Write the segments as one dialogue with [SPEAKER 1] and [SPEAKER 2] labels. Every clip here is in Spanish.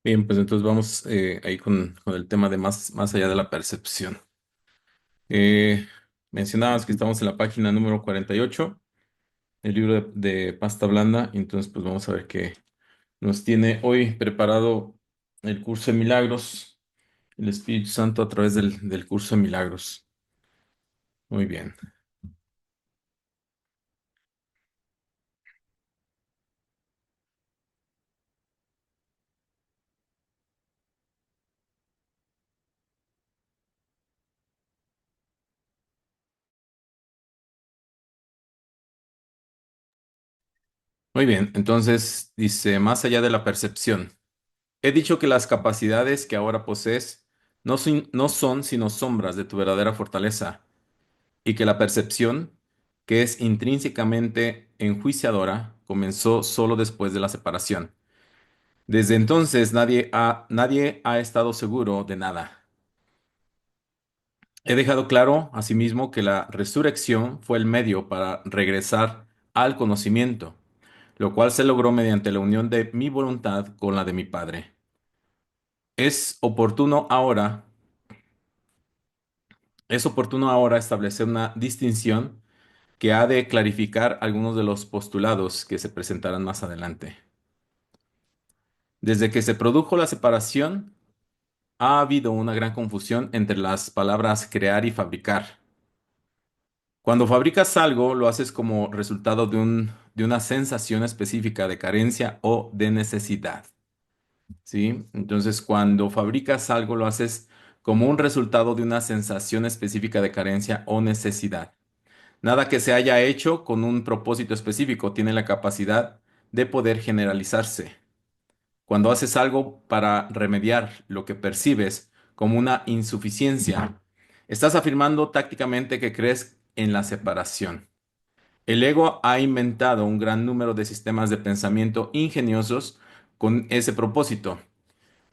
[SPEAKER 1] Bien, pues entonces vamos ahí con el tema de más allá de la percepción. Eh, Mencionabas que estamos en la página número 48 el libro de pasta blanda, y entonces pues vamos a ver qué nos tiene hoy preparado el curso de milagros, el Espíritu Santo a través del curso de milagros. Muy bien, muy bien. Entonces dice, más allá de la percepción. He dicho que las capacidades que ahora posees no son sino sombras de tu verdadera fortaleza y que la percepción, que es intrínsecamente enjuiciadora, comenzó solo después de la separación. Desde entonces nadie ha estado seguro de nada. He dejado claro, asimismo, que la resurrección fue el medio para regresar al conocimiento, lo cual se logró mediante la unión de mi voluntad con la de mi Padre. Es oportuno ahora, es oportuno ahora establecer una distinción que ha de clarificar algunos de los postulados que se presentarán más adelante. Desde que se produjo la separación, ha habido una gran confusión entre las palabras crear y fabricar. Cuando fabricas algo, lo haces como resultado de una sensación específica de carencia o de necesidad, ¿sí? Entonces, cuando fabricas algo, lo haces como un resultado de una sensación específica de carencia o necesidad. Nada que se haya hecho con un propósito específico tiene la capacidad de poder generalizarse. Cuando haces algo para remediar lo que percibes como una insuficiencia, estás afirmando tácticamente que crees en la separación. El ego ha inventado un gran número de sistemas de pensamiento ingeniosos con ese propósito,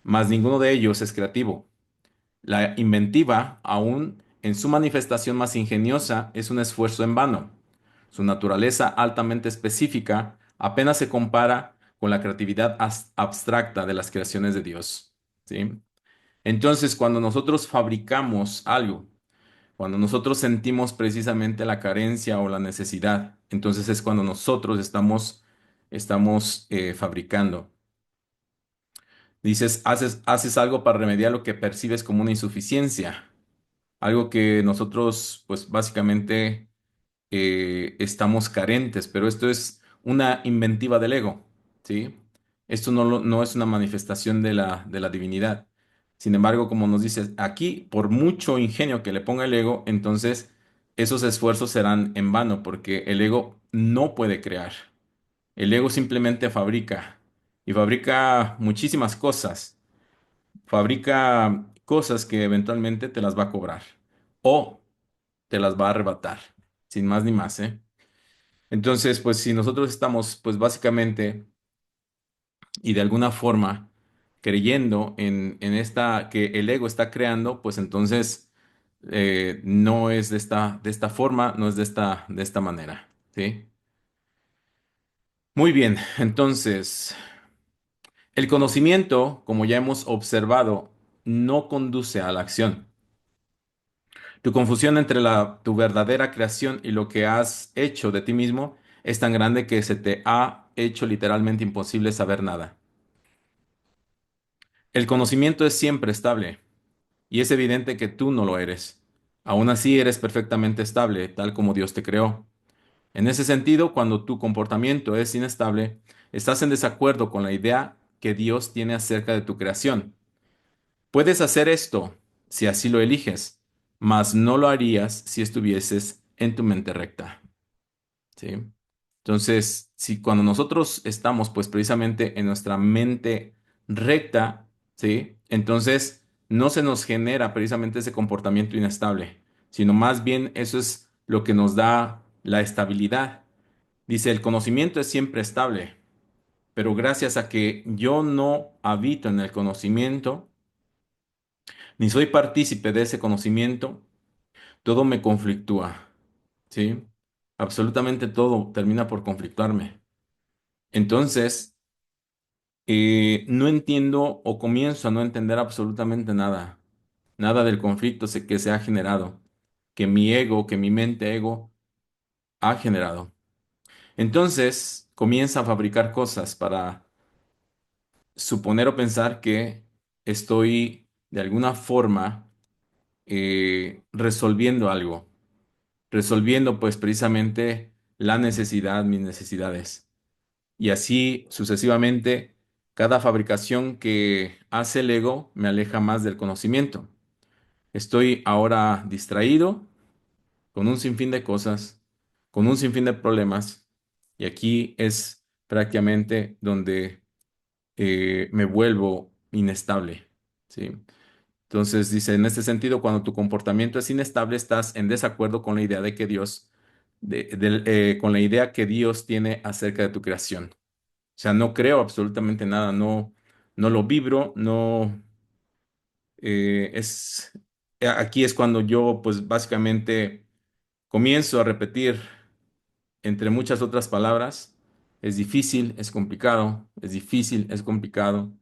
[SPEAKER 1] mas ninguno de ellos es creativo. La inventiva, aun en su manifestación más ingeniosa, es un esfuerzo en vano. Su naturaleza altamente específica apenas se compara con la creatividad abstracta de las creaciones de Dios. ¿Sí? Entonces, cuando nosotros fabricamos algo, cuando nosotros sentimos precisamente la carencia o la necesidad, entonces es cuando nosotros estamos fabricando. Dices, haces algo para remediar lo que percibes como una insuficiencia, algo que nosotros, pues básicamente estamos carentes, pero esto es una inventiva del ego, ¿sí? Esto no es una manifestación de de la divinidad. Sin embargo, como nos dice aquí, por mucho ingenio que le ponga el ego, entonces esos esfuerzos serán en vano, porque el ego no puede crear. El ego simplemente fabrica y fabrica muchísimas cosas. Fabrica cosas que eventualmente te las va a cobrar o te las va a arrebatar, sin más ni más, ¿eh? Entonces, pues si nosotros estamos, pues básicamente y de alguna forma creyendo en esta que el ego está creando, pues entonces no es de esta forma, no es de esta manera, ¿sí? Muy bien, entonces, el conocimiento, como ya hemos observado, no conduce a la acción. Tu confusión entre tu verdadera creación y lo que has hecho de ti mismo es tan grande que se te ha hecho literalmente imposible saber nada. El conocimiento es siempre estable, y es evidente que tú no lo eres. Aún así eres perfectamente estable, tal como Dios te creó. En ese sentido, cuando tu comportamiento es inestable, estás en desacuerdo con la idea que Dios tiene acerca de tu creación. Puedes hacer esto si así lo eliges, mas no lo harías si estuvieses en tu mente recta. ¿Sí? Entonces, si cuando nosotros estamos pues precisamente en nuestra mente recta, ¿sí? Entonces no se nos genera precisamente ese comportamiento inestable, sino más bien eso es lo que nos da la estabilidad. Dice, el conocimiento es siempre estable, pero gracias a que yo no habito en el conocimiento, ni soy partícipe de ese conocimiento, todo me conflictúa, ¿sí? Absolutamente todo termina por conflictuarme. Entonces, no entiendo o comienzo a no entender absolutamente nada, nada del conflicto que se ha generado, que mi ego, que mi mente ego ha generado. Entonces comienza a fabricar cosas para suponer o pensar que estoy de alguna forma resolviendo algo, resolviendo pues precisamente la necesidad, mis necesidades. Y así sucesivamente, cada fabricación que hace el ego me aleja más del conocimiento. Estoy ahora distraído con un sinfín de cosas, con un sinfín de problemas, y aquí es prácticamente donde me vuelvo inestable, ¿sí? Entonces dice, en este sentido, cuando tu comportamiento es inestable, estás en desacuerdo con la idea de que Dios, con la idea que Dios tiene acerca de tu creación. O sea, no creo absolutamente nada, no, no lo vibro, no es aquí es cuando yo, pues básicamente comienzo a repetir entre muchas otras palabras, es difícil, es complicado, es difícil, es complicado,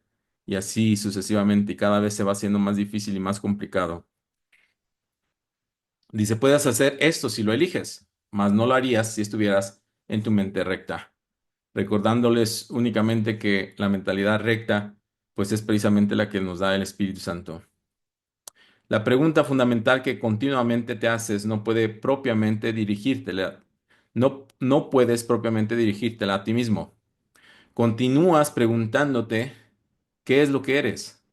[SPEAKER 1] y así sucesivamente, y cada vez se va haciendo más difícil y más complicado. Dice, puedes hacer esto si lo eliges, mas no lo harías si estuvieras en tu mente recta, recordándoles únicamente que la mentalidad recta, pues es precisamente la que nos da el Espíritu Santo. La pregunta fundamental que continuamente te haces no puede propiamente dirigírtela, no puedes propiamente dirigírtela a ti mismo. Continúas preguntándote qué es lo que eres,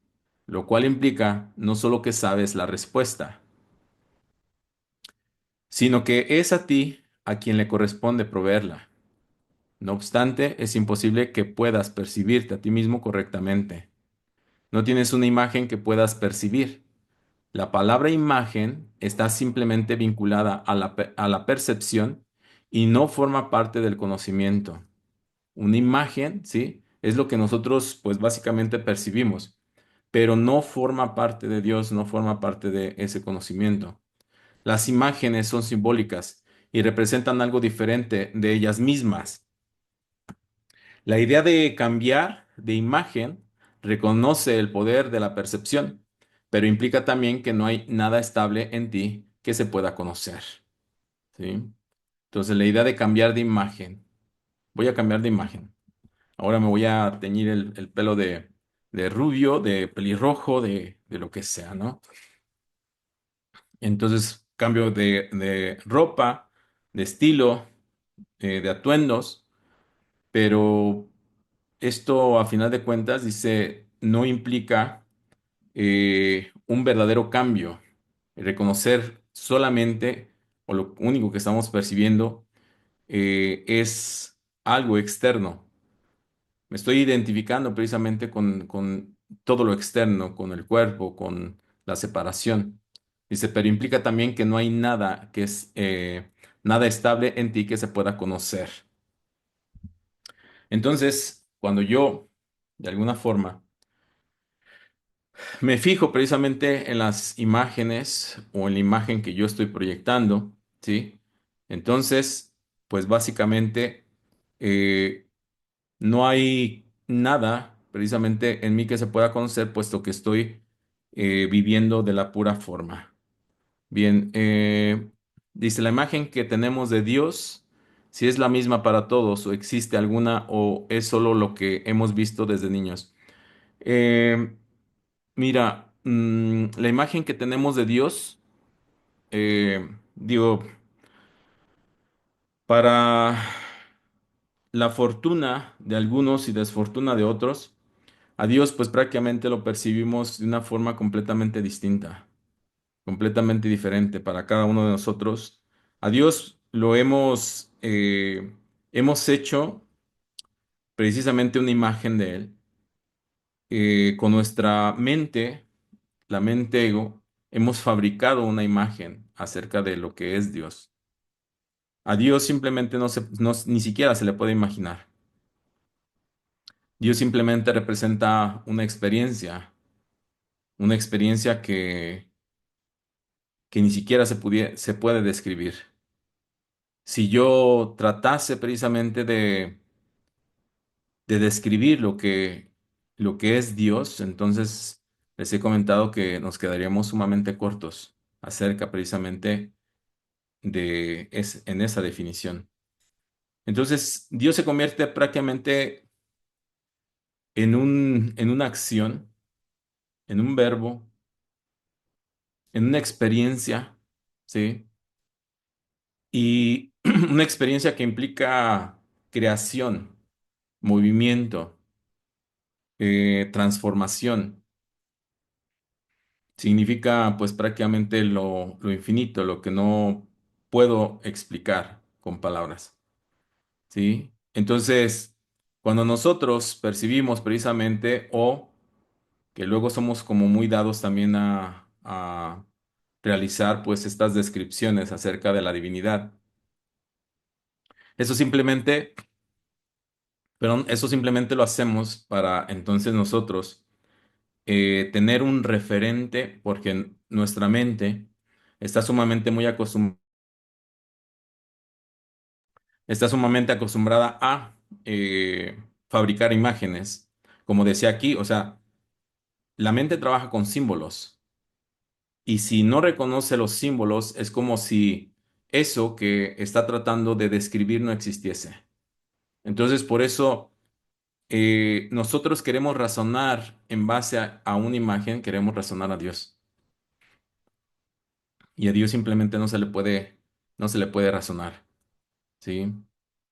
[SPEAKER 1] lo cual implica no solo que sabes la respuesta, sino que es a ti a quien le corresponde proveerla. No obstante, es imposible que puedas percibirte a ti mismo correctamente. No tienes una imagen que puedas percibir. La palabra imagen está simplemente vinculada a a la percepción y no forma parte del conocimiento. Una imagen, ¿sí? Es lo que nosotros, pues básicamente percibimos, pero no forma parte de Dios, no forma parte de ese conocimiento. Las imágenes son simbólicas y representan algo diferente de ellas mismas. La idea de cambiar de imagen reconoce el poder de la percepción, pero implica también que no hay nada estable en ti que se pueda conocer, ¿sí? Entonces, la idea de cambiar de imagen, voy a cambiar de imagen. Ahora me voy a teñir el pelo de rubio, de pelirrojo, de lo que sea, ¿no? Entonces, cambio de ropa, de estilo, de atuendos, pero esto a final de cuentas dice, no implica un verdadero cambio. Reconocer solamente, o lo único que estamos percibiendo, es algo externo. Me estoy identificando precisamente con todo lo externo, con el cuerpo, con la separación. Dice, pero implica también que no hay nada que es nada estable en ti que se pueda conocer. Entonces, cuando yo, de alguna forma, me fijo precisamente en las imágenes o en la imagen que yo estoy proyectando, ¿sí? Entonces, pues básicamente eh, no hay nada precisamente en mí que se pueda conocer, puesto que estoy viviendo de la pura forma. Bien, dice la imagen que tenemos de Dios, si es la misma para todos o existe alguna o es solo lo que hemos visto desde niños. Eh, Mira, la imagen que tenemos de Dios, digo, para la fortuna de algunos y desfortuna de otros, a Dios pues prácticamente lo percibimos de una forma completamente distinta, completamente diferente para cada uno de nosotros. A Dios lo hemos hecho precisamente una imagen de Él. Con nuestra mente, la mente ego, hemos fabricado una imagen acerca de lo que es Dios. A Dios simplemente ni siquiera se le puede imaginar. Dios simplemente representa una experiencia que ni siquiera se puede describir. Si yo tratase precisamente de describir lo que es Dios, entonces les he comentado que nos quedaríamos sumamente cortos acerca precisamente en esa definición. Entonces, Dios se convierte prácticamente en una acción, en un verbo, en una experiencia, ¿sí? Y una experiencia que implica creación, movimiento, transformación. Significa pues prácticamente lo infinito, lo que no puedo explicar con palabras, ¿sí? Entonces, cuando nosotros percibimos precisamente o que luego somos como muy dados también a realizar pues estas descripciones acerca de la divinidad, eso simplemente, perdón, eso simplemente lo hacemos para entonces nosotros tener un referente porque nuestra mente está sumamente muy acostumbrada está sumamente acostumbrada a fabricar imágenes. Como decía aquí, o sea, la mente trabaja con símbolos y si no reconoce los símbolos es como si eso que está tratando de describir no existiese. Entonces, por eso nosotros queremos razonar en base a una imagen, queremos razonar a Dios. Y a Dios simplemente no se le puede razonar, ¿sí?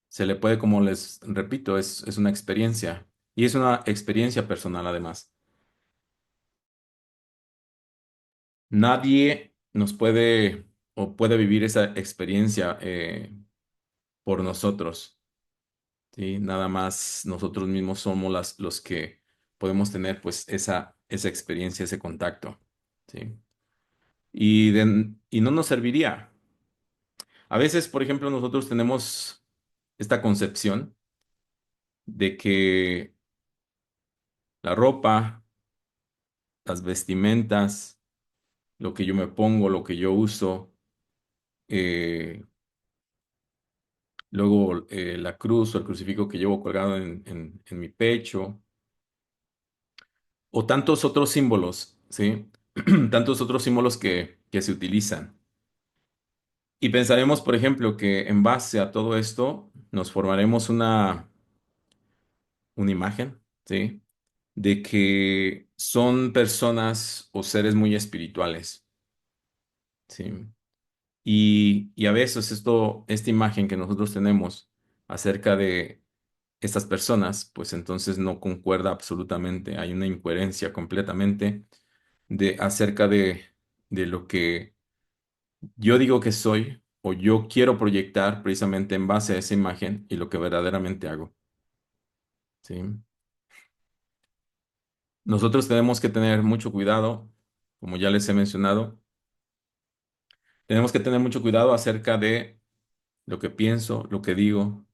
[SPEAKER 1] Se le puede, como les repito, es una experiencia y es una experiencia personal además. Nadie nos puede o puede vivir esa experiencia por nosotros, ¿sí? Nada más nosotros mismos somos los que podemos tener pues esa experiencia, ese contacto, ¿sí? Y no nos serviría. A veces, por ejemplo, nosotros tenemos esta concepción de que la ropa, las vestimentas, lo que yo me pongo, lo que yo uso, eh, luego la cruz o el crucifijo que llevo colgado en mi pecho, o tantos otros símbolos, ¿sí? Tantos otros símbolos que se utilizan. Y pensaremos, por ejemplo, que en base a todo esto nos formaremos una imagen, ¿sí? De que son personas o seres muy espirituales, ¿sí? Y a veces esta imagen que nosotros tenemos acerca de estas personas, pues entonces no concuerda absolutamente. Hay una incoherencia completamente acerca de lo que yo digo que soy o yo quiero proyectar precisamente en base a esa imagen y lo que verdaderamente hago. ¿Sí? Nosotros tenemos que tener mucho cuidado, como ya les he mencionado, tenemos que tener mucho cuidado acerca de lo que pienso, lo que digo,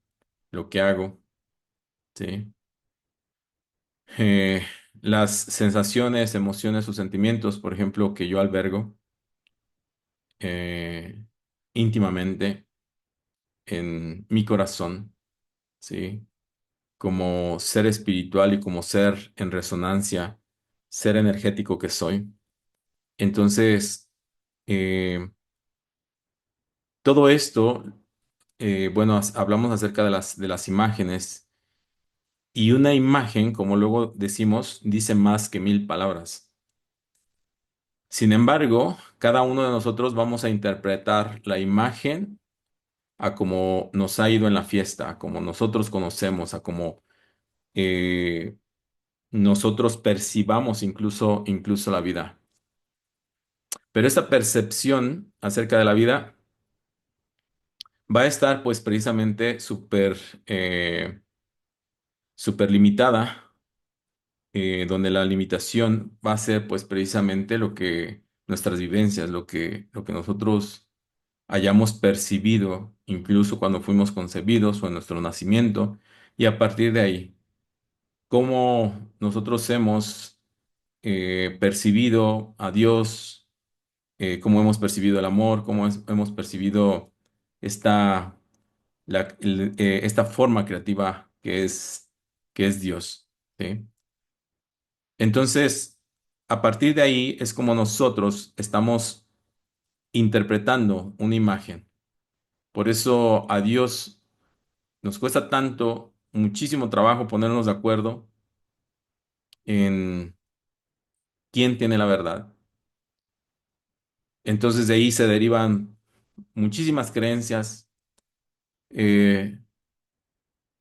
[SPEAKER 1] lo que hago. ¿Sí? Eh, las sensaciones, emociones o sentimientos, por ejemplo, que yo albergo eh, íntimamente en mi corazón, ¿sí? Como ser espiritual y como ser en resonancia, ser energético que soy. Entonces, eh, todo esto, bueno, hablamos acerca de las imágenes y una imagen, como luego decimos, dice más que mil palabras. Sin embargo, cada uno de nosotros vamos a interpretar la imagen a como nos ha ido en la fiesta, a como nosotros conocemos, a como eh, nosotros percibamos incluso la vida. Pero esta percepción acerca de la vida va a estar pues precisamente súper limitada, donde la limitación va a ser pues precisamente lo que nuestras vivencias, lo que nosotros hayamos percibido, incluso cuando fuimos concebidos o en nuestro nacimiento, y a partir de ahí, cómo nosotros hemos percibido a Dios, cómo hemos percibido el amor, hemos percibido esta, esta forma creativa que es Dios, ¿sí? Entonces, a partir de ahí es como nosotros estamos interpretando una imagen. Por eso a Dios nos cuesta tanto, muchísimo trabajo ponernos de acuerdo en quién tiene la verdad. Entonces de ahí se derivan muchísimas creencias, eh,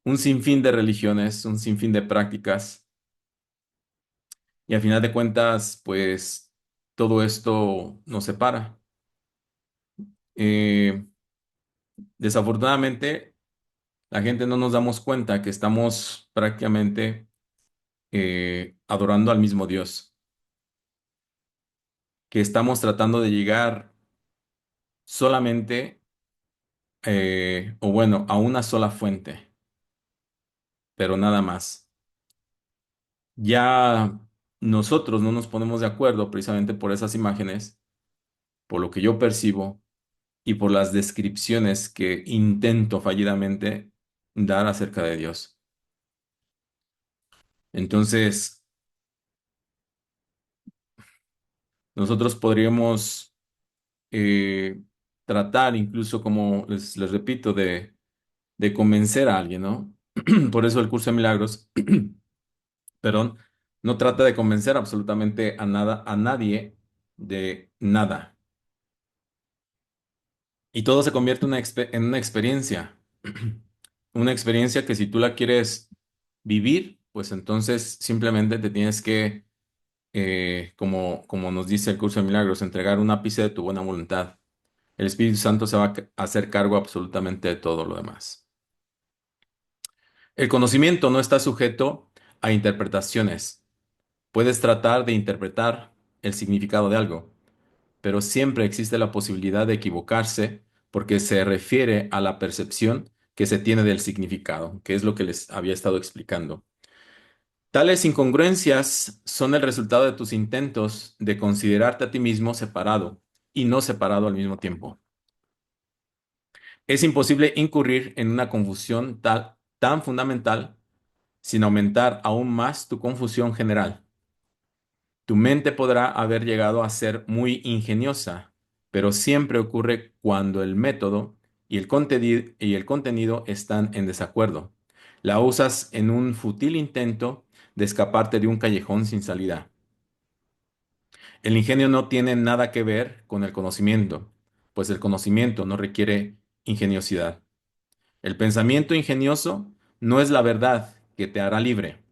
[SPEAKER 1] un sinfín de religiones, un sinfín de prácticas, y al final de cuentas, pues todo esto nos separa. Eh, Desafortunadamente, la gente no nos damos cuenta que estamos prácticamente adorando al mismo Dios, que estamos tratando de llegar solamente, o bueno, a una sola fuente, pero nada más. Ya nosotros no nos ponemos de acuerdo precisamente por esas imágenes, por lo que yo percibo y por las descripciones que intento fallidamente dar acerca de Dios. Entonces, nosotros podríamos eh, tratar, incluso como les repito, de convencer a alguien, ¿no? Por eso el curso de milagros, perdón, no trata de convencer absolutamente a nada, a nadie de nada. Y todo se convierte en una experiencia. Una experiencia que si tú la quieres vivir, pues entonces simplemente te tienes que, como nos dice el curso de milagros, entregar un ápice de tu buena voluntad. El Espíritu Santo se va a hacer cargo absolutamente de todo lo demás. El conocimiento no está sujeto a interpretaciones. Puedes tratar de interpretar el significado de algo, pero siempre existe la posibilidad de equivocarse porque se refiere a la percepción que se tiene del significado, que es lo que les había estado explicando. Tales incongruencias son el resultado de tus intentos de considerarte a ti mismo separado y no separado al mismo tiempo. Es imposible incurrir en una confusión tan fundamental sin aumentar aún más tu confusión general. Tu mente podrá haber llegado a ser muy ingeniosa, pero siempre ocurre cuando el método y el contenido están en desacuerdo. La usas en un fútil intento de escaparte de un callejón sin salida. El ingenio no tiene nada que ver con el conocimiento, pues el conocimiento no requiere ingeniosidad. El pensamiento ingenioso no es la verdad que te hará libre,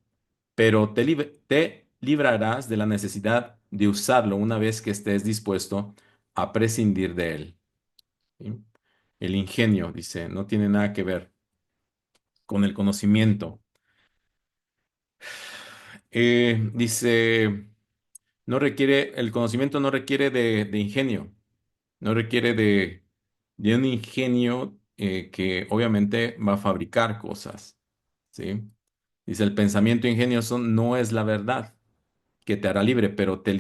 [SPEAKER 1] pero te librarás de la necesidad de usarlo una vez que estés dispuesto a prescindir de él. ¿Sí? El ingenio, dice, no tiene nada que ver con el conocimiento. Dice, no requiere, el conocimiento no requiere de ingenio, no requiere de un ingenio que obviamente va a fabricar cosas. ¿Sí? Dice, el pensamiento ingenioso no es la verdad que te hará libre, pero te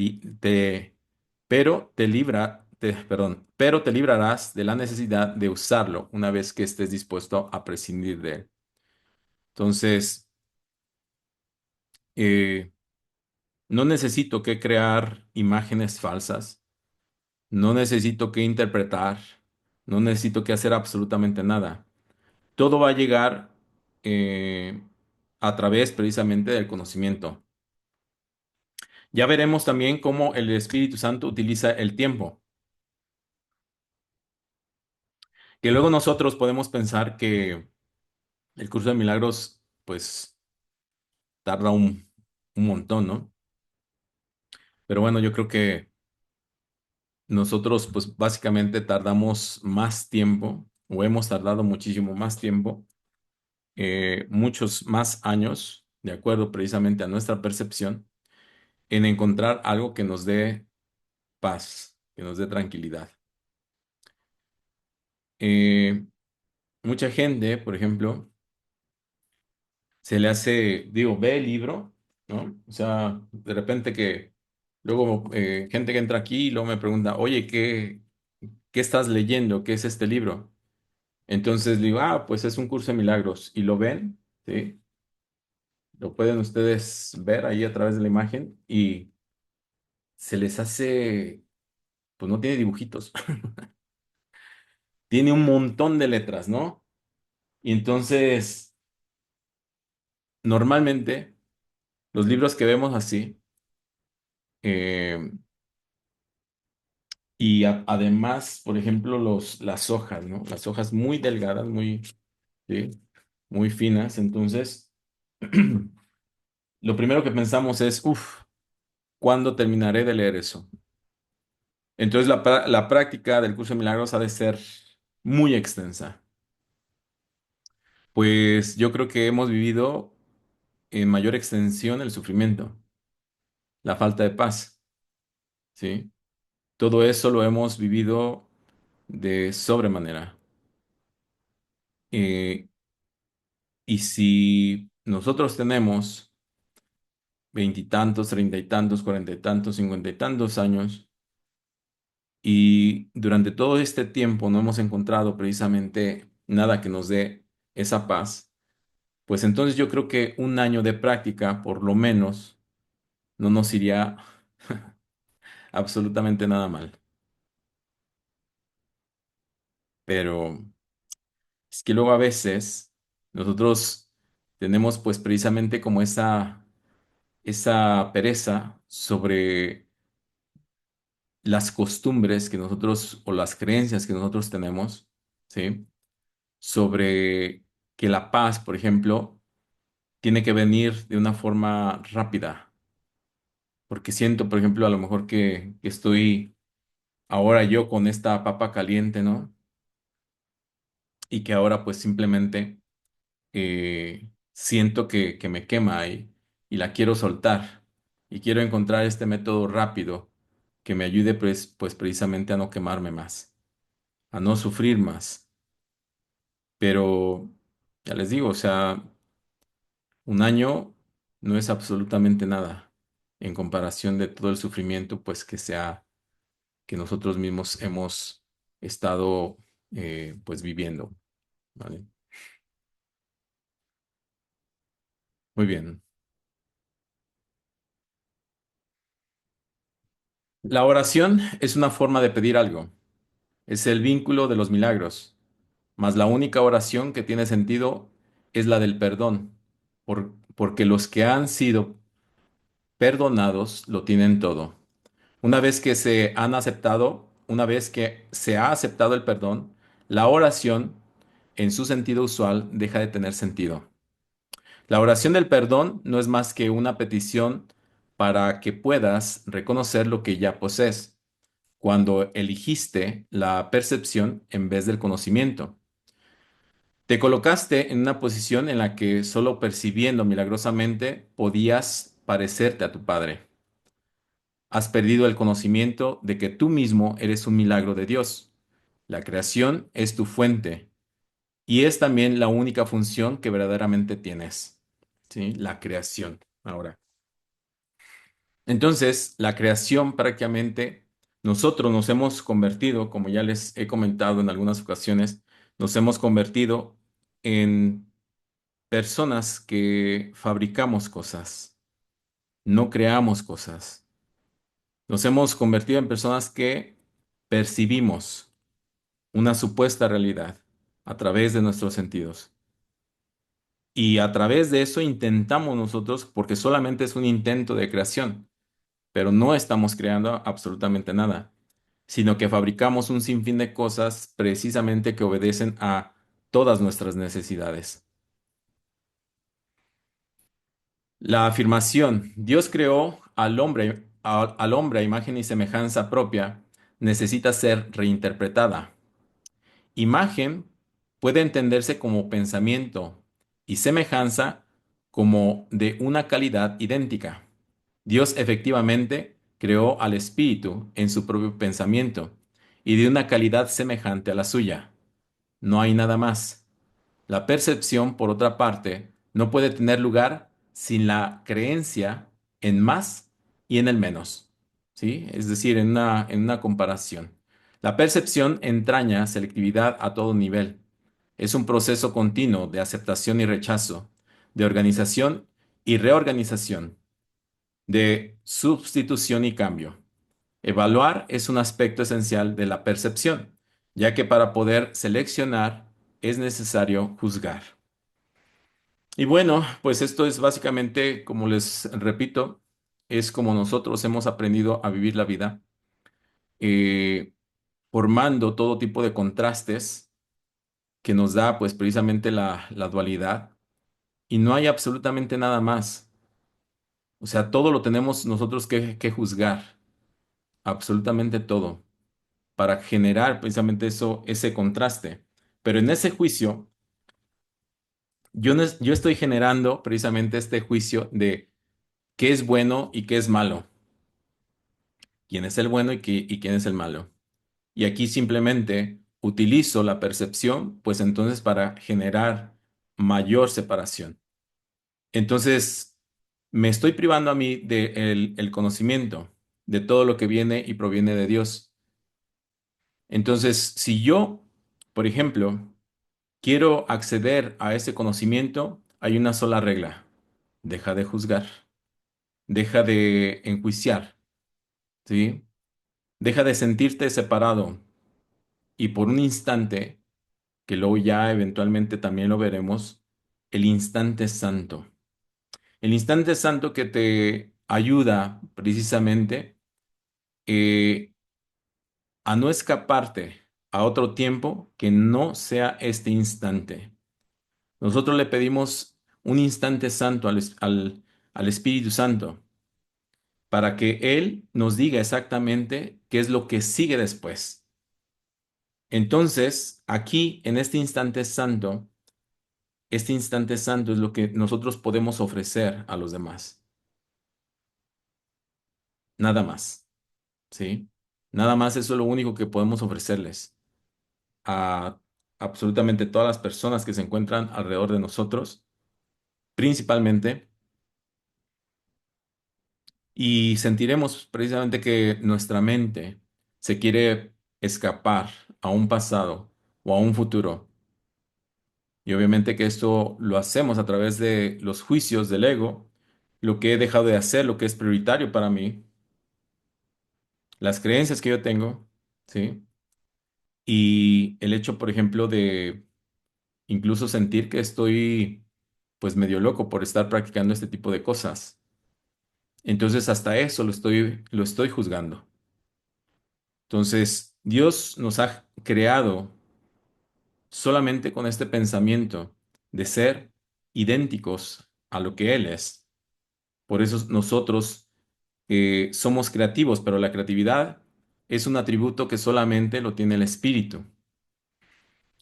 [SPEAKER 1] librarás de la necesidad de usarlo una vez que estés dispuesto a prescindir de él. Entonces, eh, no necesito que crear imágenes falsas, no necesito que interpretar, no necesito que hacer absolutamente nada. Todo va a llegar a través precisamente del conocimiento. Ya veremos también cómo el Espíritu Santo utiliza el tiempo. Que luego nosotros podemos pensar que el curso de milagros, pues, tarda un montón, ¿no? Pero bueno, yo creo que nosotros, pues, básicamente tardamos más tiempo, o hemos tardado muchísimo más tiempo, muchos más años, de acuerdo precisamente a nuestra percepción, en encontrar algo que nos dé paz, que nos dé tranquilidad. Eh, Mucha gente, por ejemplo, se le hace, digo, ve el libro, ¿no? O sea, de repente que luego gente que entra aquí y luego me pregunta, oye, ¿qué estás leyendo? ¿Qué es este libro? Entonces le digo, ah, pues es un curso de milagros. ¿Y lo ven? ¿Sí? Lo pueden ustedes ver ahí a través de la imagen y se les hace, pues no tiene dibujitos, tiene un montón de letras, ¿no? Y entonces, normalmente, los libros que vemos así, eh, y además, por ejemplo, las hojas, ¿no? Las hojas muy delgadas, sí, muy finas. Entonces, lo primero que pensamos es, uff, ¿cuándo terminaré de leer eso? Entonces, la práctica del curso de milagros ha de ser muy extensa. Pues yo creo que hemos vivido en mayor extensión el sufrimiento, la falta de paz, ¿sí? Todo eso lo hemos vivido de sobremanera. Eh, y si nosotros tenemos veintitantos, treinta y tantos, cuarenta y tantos, cincuenta y tantos años, y durante todo este tiempo no hemos encontrado precisamente nada que nos dé esa paz, pues entonces yo creo que un año de práctica, por lo menos, no nos iría absolutamente nada mal. Pero es que luego a veces nosotros tenemos pues precisamente como esa pereza sobre las costumbres que nosotros o las creencias que nosotros tenemos, ¿sí? Sobre que la paz, por ejemplo, tiene que venir de una forma rápida, porque siento, por ejemplo, a lo mejor que estoy ahora yo con esta papa caliente, ¿no? Y que ahora pues simplemente siento que me quema y la quiero soltar y quiero encontrar este método rápido que me ayude pues precisamente a no quemarme más, a no sufrir más. Pero ya les digo, o sea, un año no es absolutamente nada en comparación de todo el sufrimiento pues que nosotros mismos hemos estado pues viviendo, ¿vale? Muy bien. La oración es una forma de pedir algo. Es el vínculo de los milagros, mas la única oración que tiene sentido es la del perdón, porque los que han sido perdonados lo tienen todo. Una vez que se ha aceptado el perdón, la oración, en su sentido usual, deja de tener sentido. La oración del perdón no es más que una petición para que puedas reconocer lo que ya posees, cuando eligiste la percepción en vez del conocimiento. Te colocaste en una posición en la que solo percibiendo milagrosamente podías parecerte a tu Padre. Has perdido el conocimiento de que tú mismo eres un milagro de Dios. La creación es tu fuente y es también la única función que verdaderamente tienes. ¿Sí? La creación. Ahora. Entonces, la creación prácticamente, nosotros nos hemos convertido, como ya les he comentado en algunas ocasiones, nos hemos convertido en personas que fabricamos cosas, no creamos cosas. Nos hemos convertido en personas que percibimos una supuesta realidad a través de nuestros sentidos. Y a través de eso intentamos nosotros, porque solamente es un intento de creación, pero no estamos creando absolutamente nada, sino que fabricamos un sinfín de cosas precisamente que obedecen a todas nuestras necesidades. La afirmación, Dios creó al hombre a imagen y semejanza propia, necesita ser reinterpretada. Imagen puede entenderse como pensamiento y semejanza como de una calidad idéntica. Dios efectivamente creó al espíritu en su propio pensamiento y de una calidad semejante a la suya. No hay nada más. La percepción, por otra parte, no puede tener lugar sin la creencia en más y en el menos. ¿Sí? Es decir, en una comparación. La percepción entraña selectividad a todo nivel. Es un proceso continuo de aceptación y rechazo, de organización y reorganización, de sustitución y cambio. Evaluar es un aspecto esencial de la percepción, ya que para poder seleccionar es necesario juzgar. Y bueno, pues esto es básicamente, como les repito, es como nosotros hemos aprendido a vivir la vida, eh, formando todo tipo de contrastes que nos da pues precisamente la dualidad y no hay absolutamente nada más. O sea, todo lo tenemos nosotros que juzgar, absolutamente todo, para generar precisamente eso, ese contraste. Pero en ese juicio, yo, no es- yo estoy generando precisamente este juicio de qué es bueno y qué es malo, quién es el bueno y quién es el malo. Y aquí simplemente utilizo la percepción, pues entonces para generar mayor separación. Entonces, me estoy privando a mí de el conocimiento de todo lo que viene y proviene de Dios. Entonces, si yo, por ejemplo, quiero acceder a ese conocimiento, hay una sola regla. Deja de juzgar, deja de enjuiciar, ¿sí? Deja de sentirte separado y por un instante, que luego ya eventualmente también lo veremos, el instante santo. El instante santo que te ayuda precisamente eh, a no escaparte a otro tiempo que no sea este instante. Nosotros le pedimos un instante santo al Espíritu Santo para que Él nos diga exactamente qué es lo que sigue después. Entonces, aquí, en este instante santo es lo que nosotros podemos ofrecer a los demás. Nada más, ¿sí? Nada más eso es lo único que podemos ofrecerles a absolutamente todas las personas que se encuentran alrededor de nosotros, principalmente, y sentiremos precisamente que nuestra mente se quiere escapar a un pasado o a un futuro. Y obviamente que esto lo hacemos a través de los juicios del ego, lo que he dejado de hacer, lo que es prioritario para mí, las creencias que yo tengo, ¿sí? Y el hecho, por ejemplo, de incluso sentir que estoy pues medio loco por estar practicando este tipo de cosas. Entonces hasta eso lo estoy juzgando. Entonces Dios nos ha creado solamente con este pensamiento de ser idénticos a lo que Él es. Por eso nosotros somos creativos, pero la creatividad es un atributo que solamente lo tiene el espíritu.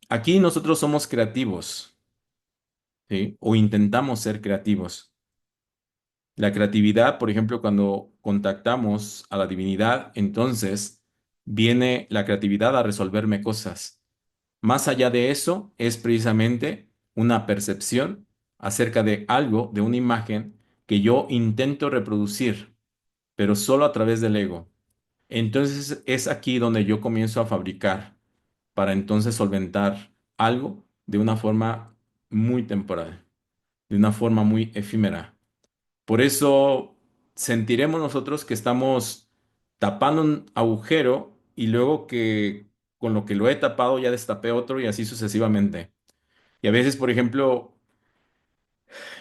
[SPEAKER 1] Aquí nosotros somos creativos, ¿sí? O intentamos ser creativos. La creatividad, por ejemplo, cuando contactamos a la divinidad, entonces viene la creatividad a resolverme cosas. Más allá de eso, es precisamente una percepción acerca de algo, de una imagen que yo intento reproducir, pero solo a través del ego. Entonces es aquí donde yo comienzo a fabricar para entonces solventar algo de una forma muy temporal, de una forma muy efímera. Por eso sentiremos nosotros que estamos tapando un agujero y luego que con lo que lo he tapado ya destapé otro y así sucesivamente. Y a veces, por ejemplo,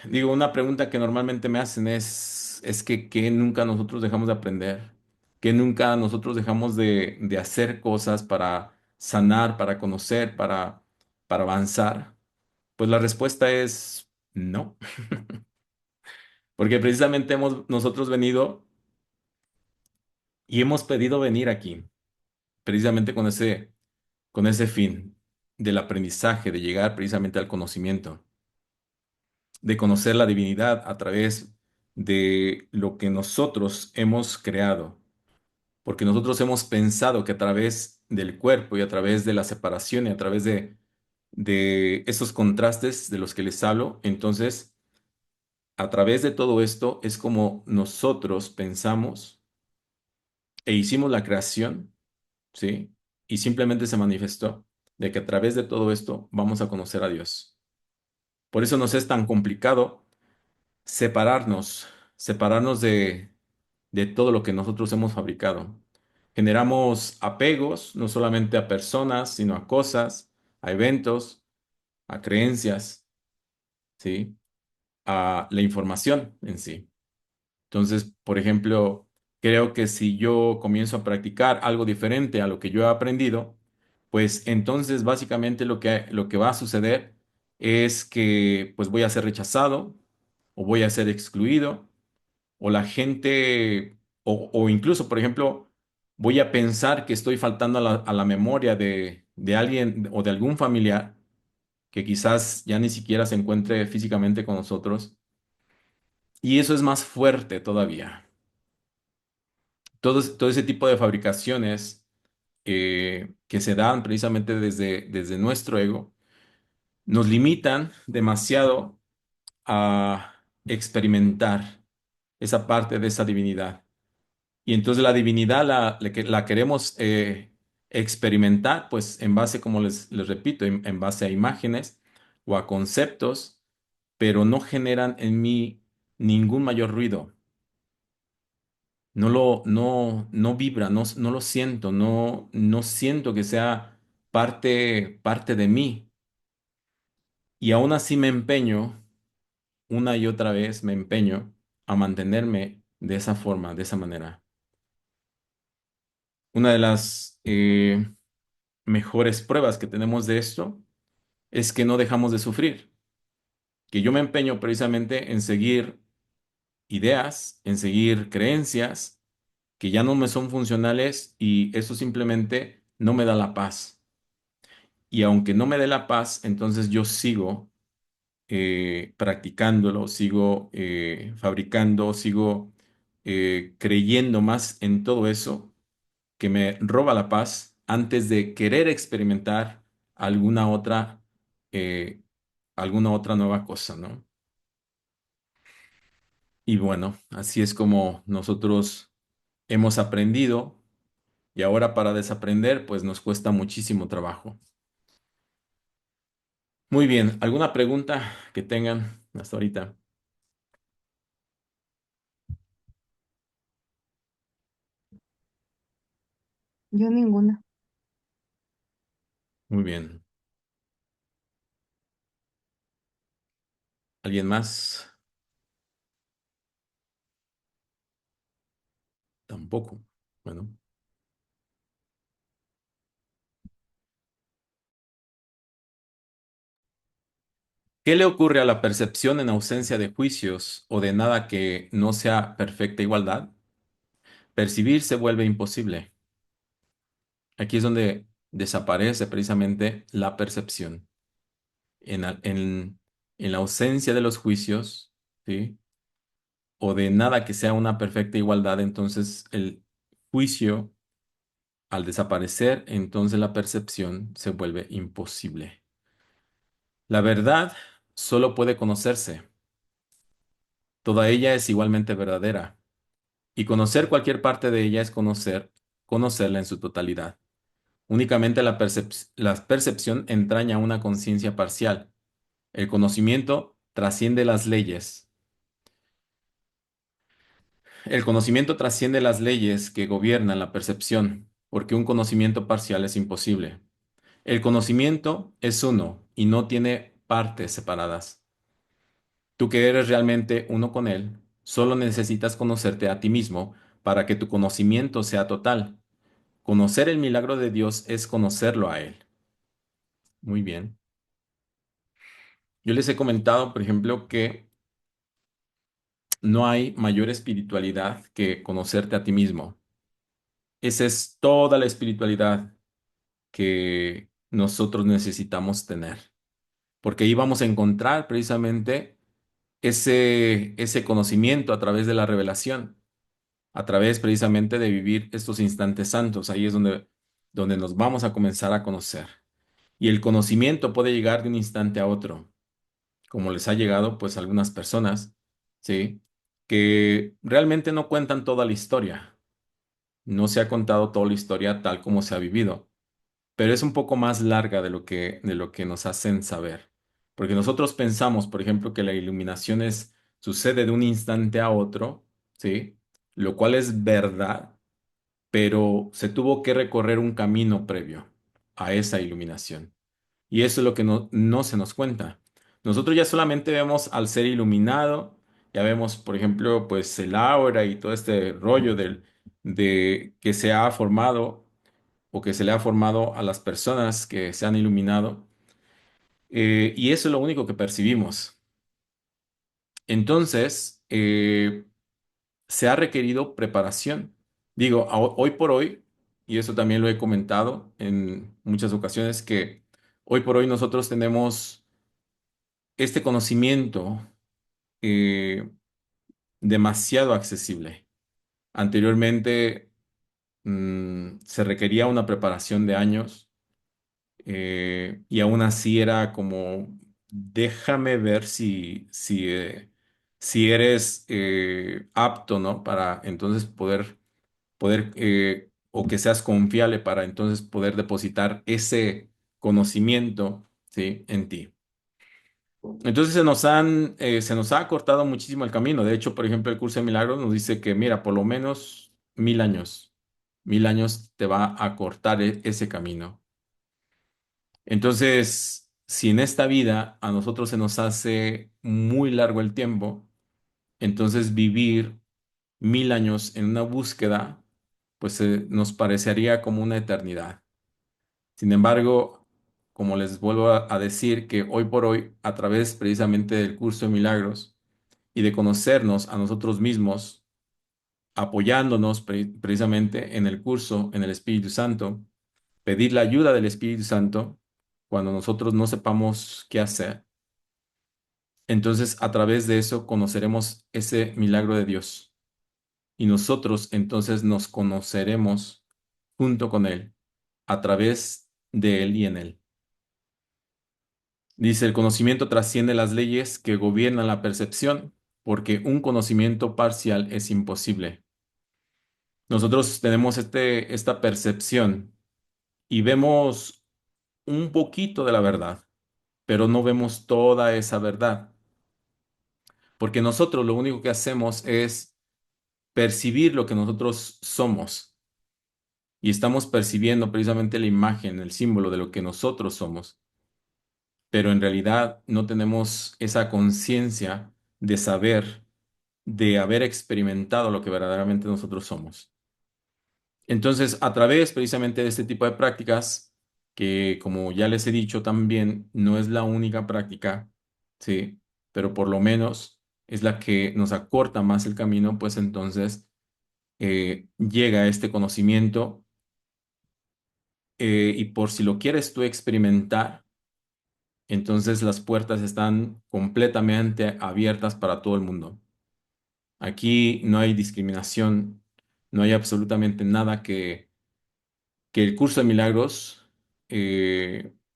[SPEAKER 1] digo, una pregunta que normalmente me hacen es que nunca nosotros dejamos de aprender, que nunca nosotros dejamos de hacer cosas para sanar, para conocer, para avanzar. Pues la respuesta es no, porque precisamente hemos nosotros venido y hemos pedido venir aquí, precisamente con ese fin del aprendizaje, de llegar precisamente al conocimiento, de conocer la divinidad a través de lo que nosotros hemos creado, porque nosotros hemos pensado que a través del cuerpo y a través de la separación y a través de esos contrastes de los que les hablo, entonces, a través de todo esto es como nosotros pensamos e hicimos la creación, ¿sí? Y simplemente se manifestó de que a través de todo esto vamos a conocer a Dios. Por eso nos es tan complicado separarnos, separarnos de todo lo que nosotros hemos fabricado. Generamos apegos, no solamente a personas, sino a cosas, a eventos, a creencias, ¿sí? A la información en sí. Entonces, por ejemplo, creo que si yo comienzo a practicar algo diferente a lo que yo he aprendido, pues entonces básicamente lo que va a suceder es que pues voy a ser rechazado o voy a ser excluido o la gente o incluso, por ejemplo, voy a pensar que estoy faltando a la memoria de alguien o de algún familiar que quizás ya ni siquiera se encuentre físicamente con nosotros. Y eso es más fuerte todavía. Todo ese tipo de fabricaciones que se dan precisamente desde nuestro ego nos limitan demasiado a experimentar esa parte de esa divinidad. Y entonces la divinidad la queremos experimentar, pues en base, como les repito, en base a imágenes o a conceptos, pero no generan en mí ningún mayor ruido. No vibra, no lo siento, no siento que sea parte de mí. Y aún así me empeño, una y otra vez me empeño a mantenerme de esa forma, de esa manera. Una de las mejores pruebas que tenemos de esto es que no dejamos de sufrir, que yo me empeño precisamente en seguir ideas, en seguir creencias que ya no me son funcionales y eso simplemente no me da la paz. Y aunque no me dé la paz, entonces yo sigo practicándolo, sigo fabricando, sigo creyendo más en todo eso que me roba la paz antes de querer experimentar alguna otra, eh, alguna otra nueva cosa, ¿no? Y bueno, así es como nosotros hemos aprendido y ahora para desaprender, pues nos cuesta muchísimo trabajo. Muy bien, ¿alguna pregunta que tengan hasta ahorita?
[SPEAKER 2] Yo ninguna.
[SPEAKER 1] Muy bien. ¿Alguien más? Tampoco. Bueno. ¿Qué le ocurre a la percepción en ausencia de juicios o de nada que no sea perfecta igualdad? Percibir se vuelve imposible. Aquí es donde desaparece precisamente la percepción. En la ausencia de los juicios, ¿sí? O de nada que sea una perfecta igualdad, entonces el juicio, al desaparecer, entonces la percepción se vuelve imposible. La verdad solo puede conocerse. Toda ella es igualmente verdadera. Y conocer cualquier parte de ella es conocerla en su totalidad. Únicamente la percepción entraña una conciencia parcial. El conocimiento trasciende las leyes. El conocimiento trasciende las leyes que gobiernan la percepción, porque un conocimiento parcial es imposible. El conocimiento es uno y no tiene partes separadas. Tú que eres realmente uno con él, solo necesitas conocerte a ti mismo para que tu conocimiento sea total. Conocer el milagro de Dios es conocerlo a Él. Muy bien. Yo les he comentado, por ejemplo, que no hay mayor espiritualidad que conocerte a ti mismo. Esa es toda la espiritualidad que nosotros necesitamos tener, porque ahí vamos a encontrar precisamente ese conocimiento a través de la revelación, a través precisamente de vivir estos instantes santos. Ahí es donde nos vamos a comenzar a conocer. Y el conocimiento puede llegar de un instante a otro, como les ha llegado pues a algunas personas, ¿sí? Que realmente no cuentan toda la historia. No se ha contado toda la historia tal como se ha vivido, pero es un poco más larga de lo que nos hacen saber. Porque nosotros pensamos, por ejemplo, que la iluminación es sucede de un instante a otro, ¿sí? Lo cual es verdad, pero se tuvo que recorrer un camino previo a esa iluminación. Y eso es lo que no se nos cuenta. Nosotros ya solamente vemos al ser iluminado, ya vemos, por ejemplo, pues el aura y todo este rollo de que se ha formado o que se le ha formado a las personas que se han iluminado, y eso es lo único que percibimos. Entonces, se ha requerido preparación. Digo, hoy por hoy, y eso también lo he comentado en muchas ocasiones, que hoy por hoy nosotros tenemos este conocimiento eh, demasiado accesible. Anteriormente, se requería una preparación de años, y aún así era como, déjame ver si eres apto, ¿no? Para entonces o que seas confiable para entonces poder depositar ese conocimiento, ¿sí? En ti. Entonces se nos ha acortado muchísimo el camino. De hecho, por ejemplo, el curso de milagros nos dice que, mira, por lo menos 1000 años, 1000 años te va a cortar ese camino. Entonces, si en esta vida a nosotros se nos hace muy largo el tiempo, entonces vivir 1000 años en una búsqueda, pues nos parecería como una eternidad. Sin embargo, como les vuelvo a decir, que hoy por hoy, a través precisamente del curso de milagros y de conocernos a nosotros mismos, apoyándonos precisamente en el curso, en el Espíritu Santo, pedir la ayuda del Espíritu Santo cuando nosotros no sepamos qué hacer. Entonces, a través de eso conoceremos ese milagro de Dios y nosotros entonces nos conoceremos junto con Él, a través de Él y en Él. Dice, el conocimiento trasciende las leyes que gobiernan la percepción, porque un conocimiento parcial es imposible. Nosotros tenemos esta percepción y vemos un poquito de la verdad, pero no vemos toda esa verdad, porque nosotros lo único que hacemos es percibir lo que nosotros somos y estamos percibiendo precisamente la imagen, el símbolo de lo que nosotros somos, pero en realidad no tenemos esa conciencia de saber, de haber experimentado lo que verdaderamente nosotros somos. Entonces, a través precisamente de este tipo de prácticas, que como ya les he dicho también, no es la única práctica, sí, pero por lo menos es la que nos acorta más el camino, pues entonces llega este conocimiento, y por si lo quieres tú experimentar, entonces las puertas están completamente abiertas para todo el mundo. Aquí no hay discriminación, no hay absolutamente nada que el curso de milagros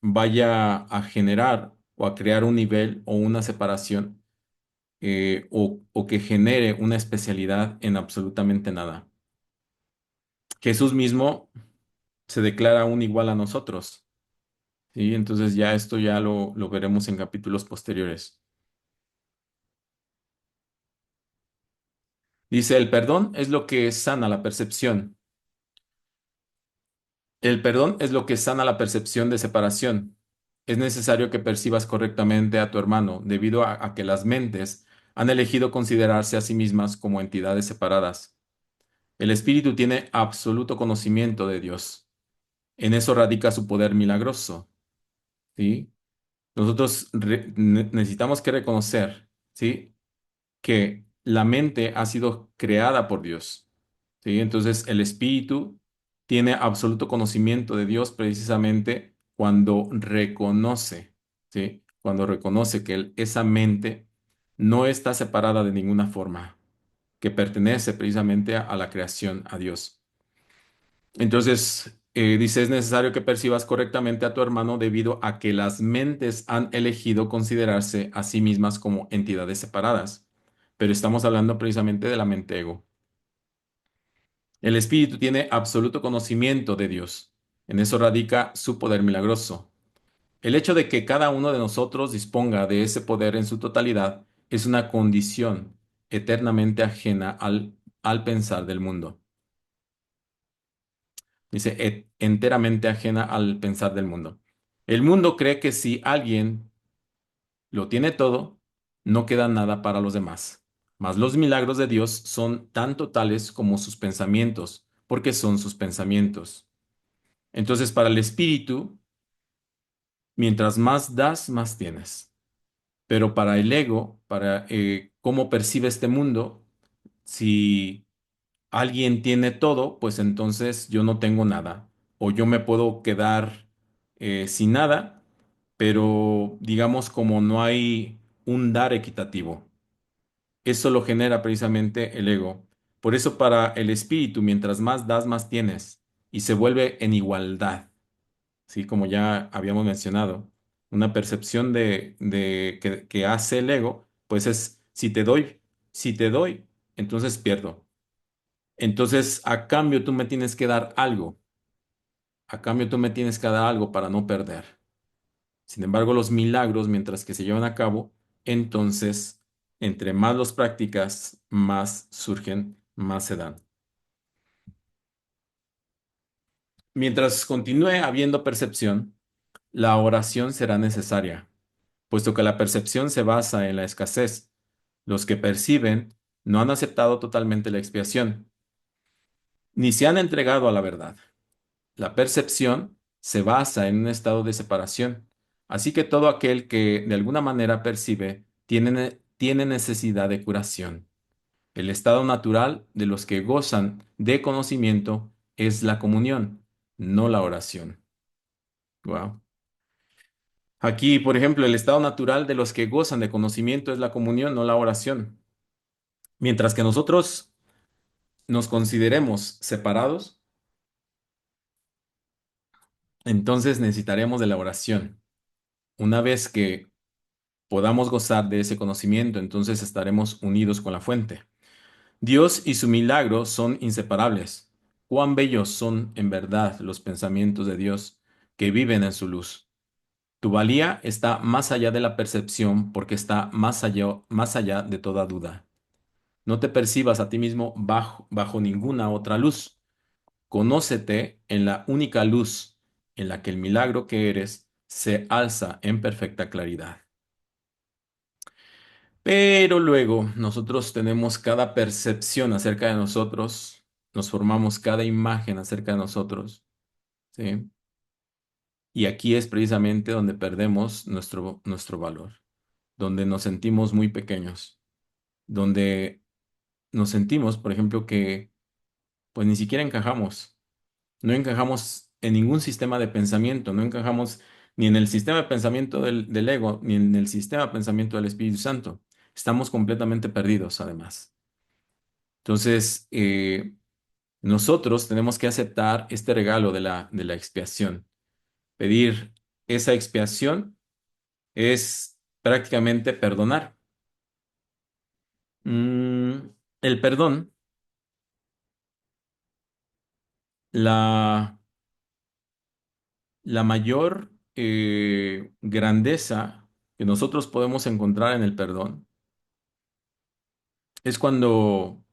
[SPEAKER 1] vaya a generar o a crear un nivel o una separación, o que genere una especialidad en absolutamente nada. Jesús mismo se declara un igual a nosotros, ¿sí? Entonces ya esto ya lo veremos en capítulos posteriores. Dice, el perdón es lo que sana la percepción. El perdón es lo que sana la percepción de separación. Es necesario que percibas correctamente a tu hermano, debido a que las mentes han elegido considerarse a sí mismas como entidades separadas. El espíritu tiene absoluto conocimiento de Dios. En eso radica su poder milagroso, ¿sí? Nosotros necesitamos que reconocer, ¿sí? Que la mente ha sido creada por Dios, ¿sí? Entonces el espíritu tiene absoluto conocimiento de Dios precisamente cuando reconoce, ¿sí? Cuando reconoce que esa mente no está separada de ninguna forma, que pertenece precisamente a la creación, a Dios. Entonces, dice, es necesario que percibas correctamente a tu hermano debido a que las mentes han elegido considerarse a sí mismas como entidades separadas. Pero estamos hablando precisamente de la mente ego. El espíritu tiene absoluto conocimiento de Dios. En eso radica su poder milagroso. El hecho de que cada uno de nosotros disponga de ese poder en su totalidad es una condición eternamente ajena al pensar del mundo. Dice, enteramente ajena al pensar del mundo. El mundo cree que si alguien lo tiene todo, no queda nada para los demás. Mas los milagros de Dios son tan totales como sus pensamientos, porque son sus pensamientos. Entonces, para el espíritu, mientras más das, más tienes. Pero para el ego, para cómo percibe este mundo, si alguien tiene todo, pues entonces yo no tengo nada. O yo me puedo quedar sin nada, pero digamos como no hay un dar equitativo. Eso lo genera precisamente el ego. Por eso para el espíritu, mientras más das, más tienes. Y se vuelve en igualdad. ¿Sí? Como ya habíamos mencionado. Una percepción que hace el ego, pues es si te doy, entonces pierdo. Entonces, a cambio, tú me tienes que dar algo. A cambio, tú me tienes que dar algo para no perder. Sin embargo, los milagros, mientras que se llevan a cabo, entonces, entre más los practicas, más surgen, más se dan. Mientras continúe habiendo percepción, la oración será necesaria, puesto que la percepción se basa en la escasez. Los que perciben no han aceptado totalmente la expiación, ni se han entregado a la verdad. La percepción se basa en un estado de separación, así que todo aquel que de alguna manera percibe tiene necesidad de curación. El estado natural de los que gozan de conocimiento es la comunión, no la oración. Wow. Aquí, por ejemplo, el estado natural de los que gozan de conocimiento es la comunión, no la oración. Mientras que nosotros nos consideremos separados, entonces necesitaremos de la oración. Una vez que podamos gozar de ese conocimiento, entonces estaremos unidos con la fuente. Dios y su milagro son inseparables. Cuán bellos son en verdad los pensamientos de Dios que viven en su luz. Tu valía está más allá de la percepción porque está más allá de toda duda. No te percibas a ti mismo bajo ninguna otra luz. Conócete en la única luz en la que el milagro que eres se alza en perfecta claridad. Pero luego nosotros tenemos cada percepción acerca de nosotros, nos formamos cada imagen acerca de nosotros, ¿sí? Y aquí es precisamente donde perdemos nuestro valor, donde nos sentimos muy pequeños, donde nos sentimos, por ejemplo, que pues ni siquiera encajamos, no encajamos en ningún sistema de pensamiento, no encajamos ni en el sistema de pensamiento del ego, ni en el sistema de pensamiento del Espíritu Santo. Estamos completamente perdidos, además. Entonces, nosotros tenemos que aceptar este regalo de la expiación. Pedir esa expiación es prácticamente perdonar. Mm, el perdón, la, la mayor grandeza que nosotros podemos encontrar en el perdón es cuando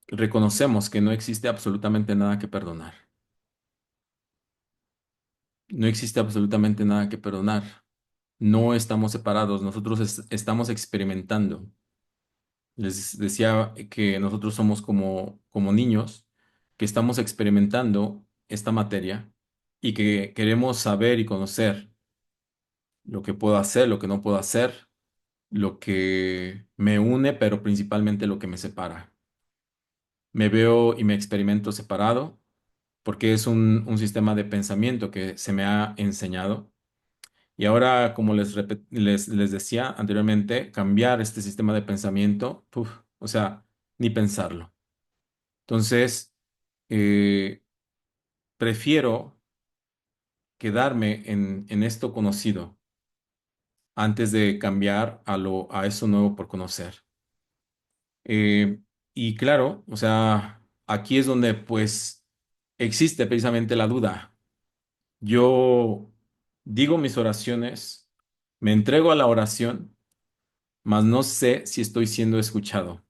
[SPEAKER 1] reconocemos que no existe absolutamente nada que perdonar. No existe absolutamente nada que perdonar. No estamos separados, nosotros estamos experimentando. Les decía que nosotros somos como niños que estamos experimentando esta materia y que queremos saber y conocer lo que puedo hacer, lo que no puedo hacer, lo que me une, pero principalmente lo que me separa. Me veo y me experimento separado porque es un sistema de pensamiento que se me ha enseñado. Y ahora, como les decía anteriormente, cambiar este sistema de pensamiento, puf, o sea, ni pensarlo. Entonces, eh, prefiero quedarme en esto conocido antes de cambiar a eso nuevo por conocer. Eh, y claro, o sea, aquí es donde pues existe precisamente la duda. Yo digo mis oraciones, me entrego a la oración, mas no sé si estoy siendo escuchado.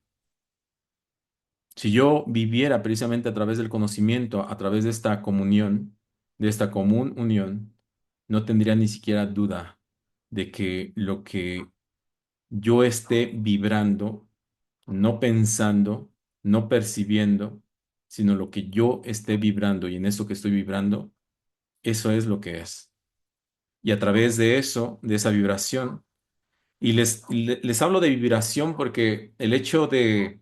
[SPEAKER 1] Si yo viviera precisamente a través del conocimiento, a través de esta comunión, de esta común unión, no tendría ni siquiera duda de que lo que yo esté vibrando, no pensando, no percibiendo, sino lo que yo esté vibrando y en eso que estoy vibrando, eso es lo que es. Y a través de eso, de esa vibración, y les hablo de vibración porque el hecho de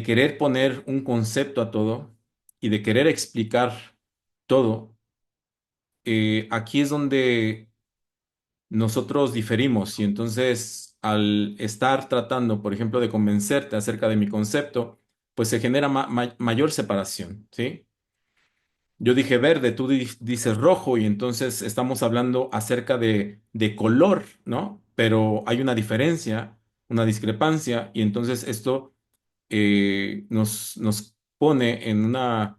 [SPEAKER 1] querer poner un concepto a todo y de querer explicar todo, aquí es donde nosotros diferimos y entonces al estar tratando, por ejemplo, de convencerte acerca de mi concepto, pues se genera mayor separación, ¿sí? Yo dije verde, tú dices rojo y entonces estamos hablando acerca de color, ¿no? Pero hay una diferencia, una discrepancia y entonces esto nos pone en una,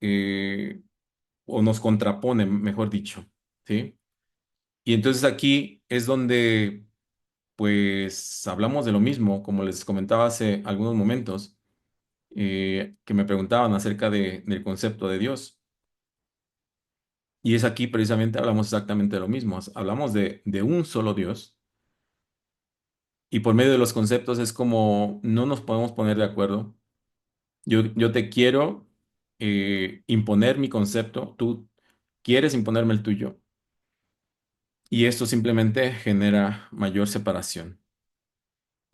[SPEAKER 1] eh, o nos contrapone, mejor dicho, ¿sí? Y entonces aquí es donde, pues, hablamos de lo mismo, como les comentaba hace algunos momentos, que me preguntaban acerca del concepto de Dios. Y es aquí precisamente hablamos exactamente de lo mismo, hablamos de un solo Dios. Y por medio de los conceptos es como no nos podemos poner de acuerdo. Yo te quiero imponer mi concepto, tú quieres imponerme el tuyo, y esto simplemente genera mayor separación.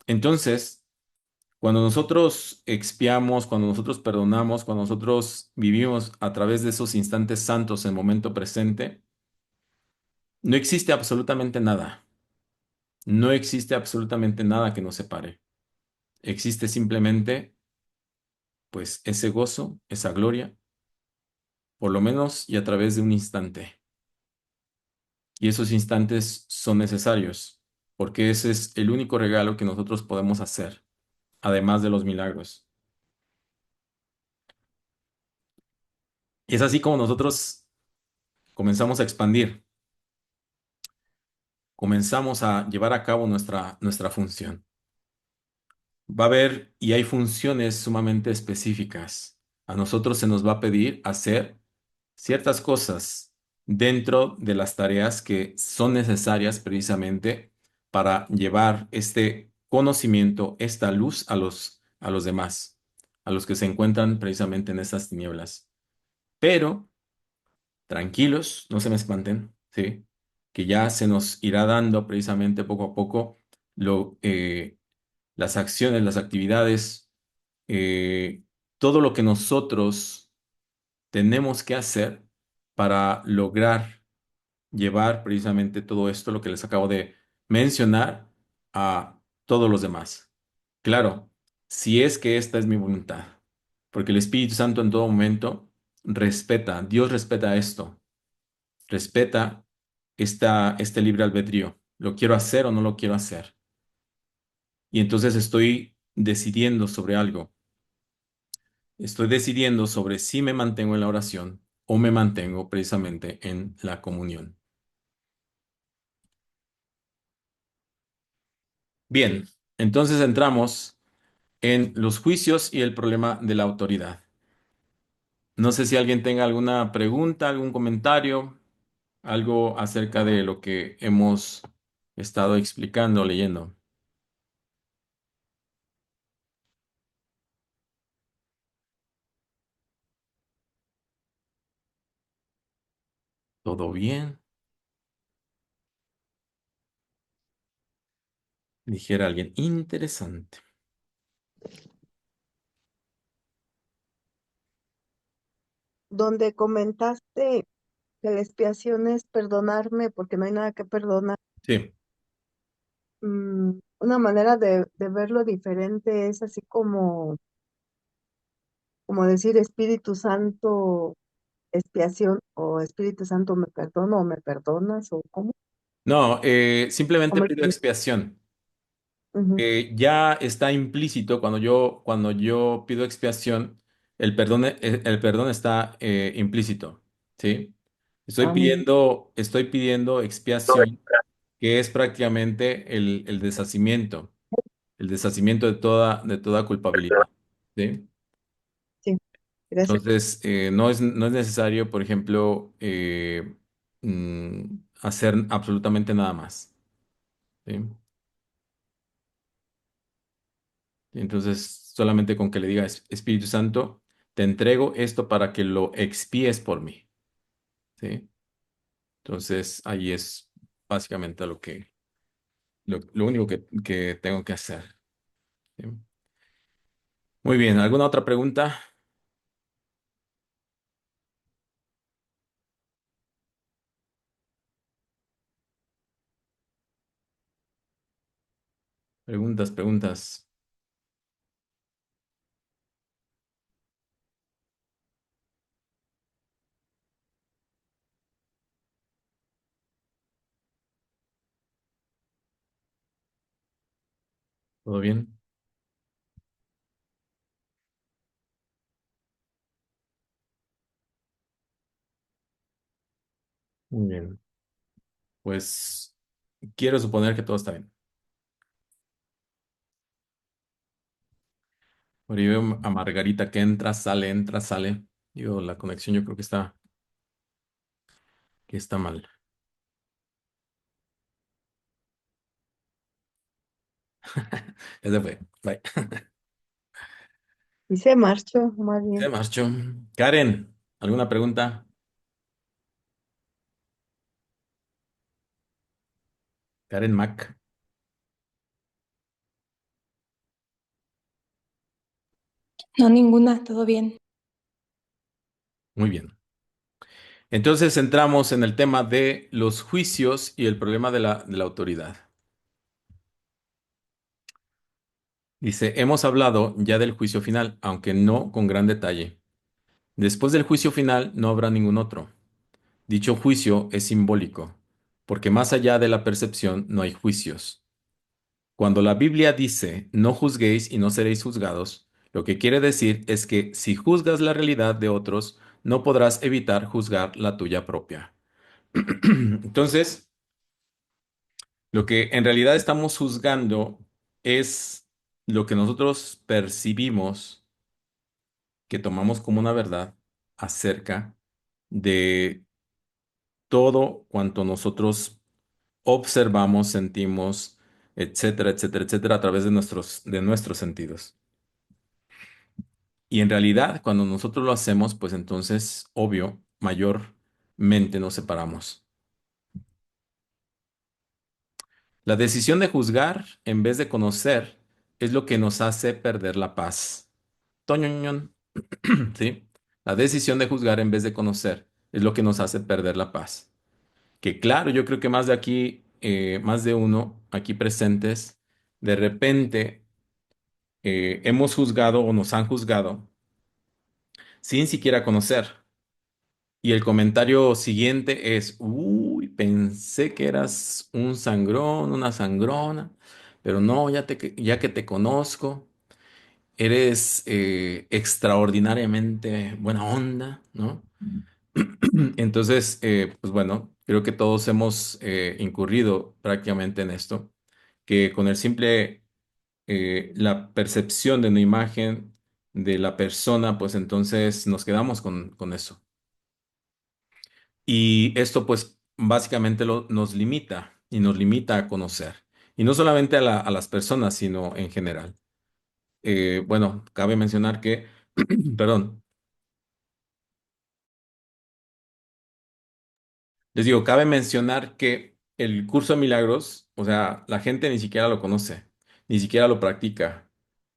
[SPEAKER 1] Entonces, cuando nosotros expiamos, cuando nosotros perdonamos, cuando nosotros vivimos a través de esos instantes santos en el momento presente, no existe absolutamente nada. No existe absolutamente nada que nos separe. Existe simplemente, pues, ese gozo, esa gloria, por lo menos y a través de un instante. Y esos instantes son necesarios, porque ese es el único regalo que nosotros podemos hacer, además de los milagros. Y es así como nosotros comenzamos a expandir, comenzamos a llevar a cabo nuestra función. Va a haber y hay funciones sumamente específicas. A nosotros se nos va a pedir hacer ciertas cosas dentro de las tareas que son necesarias precisamente para llevar este conocimiento, esta luz a los demás, a los que se encuentran precisamente en estas tinieblas. Pero tranquilos, no se me espanten, ¿sí? Que ya se nos irá dando precisamente poco a poco lo, las acciones, las actividades, eh, todo lo que nosotros tenemos que hacer para lograr llevar precisamente todo esto, lo que les acabo de mencionar, a todos los demás. Claro, si es que esta es mi voluntad, porque el Espíritu Santo en todo momento respeta, Dios respeta esto, respeta este libre albedrío. ¿Lo quiero hacer o no lo quiero hacer? Y entonces estoy decidiendo sobre algo. Estoy decidiendo sobre si me mantengo en la oración o me mantengo precisamente en la comunión. Bien, entonces entramos en los juicios y el problema de la autoridad. No sé si alguien tenga alguna pregunta, algún comentario, algo acerca de lo que hemos estado explicando, leyendo. ¿Todo bien? Dijera alguien interesante.
[SPEAKER 2] Donde comentaste que la expiación es perdonarme porque no hay nada que perdonar.
[SPEAKER 1] Sí.
[SPEAKER 2] Una manera de verlo diferente es así como decir Espíritu Santo, expiación, o Espíritu Santo me perdono o me perdonas, o cómo.
[SPEAKER 1] No, simplemente
[SPEAKER 2] ¿Cómo
[SPEAKER 1] pido
[SPEAKER 2] explico?
[SPEAKER 1] expiación.
[SPEAKER 2] Ujú.
[SPEAKER 1] Ya está implícito cuando yo pido expiación, el perdón está implícito, ¿sí?
[SPEAKER 2] Ah, muy bien.
[SPEAKER 1] Estoy pidiendo expiación que es prácticamente el deshacimiento de toda culpabilidad. ¿Sí?
[SPEAKER 2] Sí, gracias.
[SPEAKER 1] Entonces, no es necesario, por ejemplo, hacer absolutamente nada más. ¿Sí? Entonces, solamente con que le digas, Espíritu Santo, te entrego esto para que lo expíes por mí. ¿Sí? Entonces, ahí es básicamente lo único que tengo que hacer. ¿Sí? Muy bien, ¿alguna otra pregunta? Preguntas, preguntas. ¿Todo bien? Muy bien. Pues quiero suponer que todo está bien. Ahora yo veo a Margarita que entra, sale, entra, sale. Digo, la conexión yo creo que está mal. Ya se fue. Bye.
[SPEAKER 2] Y se marchó, más
[SPEAKER 1] Se
[SPEAKER 2] bien.
[SPEAKER 1] marchó. Karen, ¿alguna pregunta? Karen Mac.
[SPEAKER 3] No, ninguna, todo bien.
[SPEAKER 1] Muy bien. Entonces entramos en el tema de los juicios y el problema de de la autoridad. Dice, hemos hablado ya del juicio final, aunque no con gran detalle. Después del juicio final no habrá ningún otro. Dicho juicio es simbólico, porque más allá de la percepción no hay juicios. Cuando la Biblia dice, no juzguéis y no seréis juzgados, lo que quiere decir es que si juzgas la realidad de otros, no podrás evitar juzgar la tuya propia. Entonces, lo que en realidad estamos juzgando es lo que nosotros percibimos, que tomamos como una verdad acerca de todo cuanto nosotros observamos, sentimos, etcétera, etcétera, etcétera, a través de nuestros sentidos. Y en realidad, cuando nosotros lo hacemos, pues entonces, obvio, mayormente nos separamos. La decisión de juzgar en vez de conocer es lo que nos hace perder la paz. Toñoñón, ¿sí? La decisión de juzgar en vez de conocer es lo que nos hace perder la paz. Que claro, yo creo que más de aquí, más de uno aquí presentes, de repente hemos juzgado o nos han juzgado sin siquiera conocer. Y el comentario siguiente es, uy, pensé que eras un sangrón, una sangrona, pero no, ya que te conozco, eres extraordinariamente buena onda, ¿no? Entonces, pues bueno, creo que todos hemos incurrido prácticamente en esto, que con el simple, la percepción de una imagen de la persona, pues entonces nos quedamos con eso. Y esto pues básicamente nos limita y nos limita a conocer. Y no solamente a las personas, sino en general. Bueno, cabe mencionar que, perdón, les digo, cabe mencionar que el curso de milagros, o sea, la gente ni siquiera lo conoce, ni siquiera lo practica.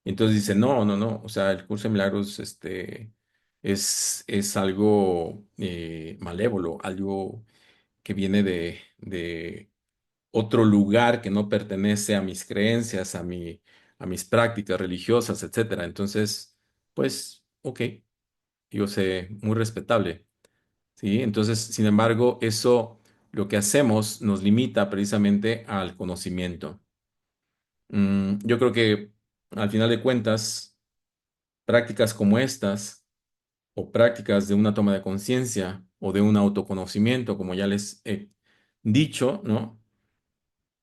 [SPEAKER 1] Entonces dice, no, no, no, o sea, el curso de milagros, es algo malévolo, algo que viene de otro lugar que no pertenece a mis creencias, a mis prácticas religiosas, etcétera. Entonces, pues, ok, yo sé, muy respetable, ¿sí? Entonces, sin embargo, eso lo que hacemos nos limita precisamente al conocimiento. Yo creo que al final de cuentas, prácticas como estas, o prácticas de una toma de conciencia, o de un autoconocimiento, como ya les he dicho, ¿no?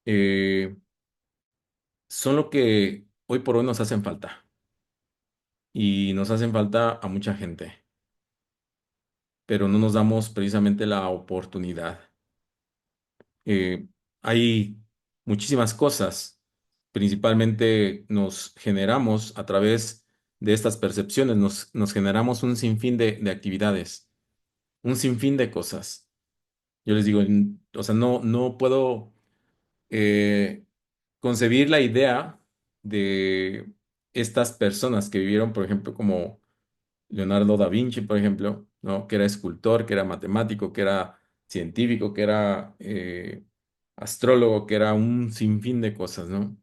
[SPEAKER 1] eh, son lo que hoy por hoy nos hacen falta y nos hacen falta a mucha gente, pero no nos damos precisamente la oportunidad. Eh, Hay muchísimas cosas, principalmente nos generamos a través de estas percepciones, nos generamos un sinfín de actividades, un sinfín de cosas. Yo les digo, o sea, no puedo eh, concebir la idea de estas personas que vivieron, por ejemplo, como Leonardo da Vinci, por ejemplo, ¿no? Que era escultor, que era matemático, que era científico, que era astrólogo, que era un sinfín de cosas, ¿no?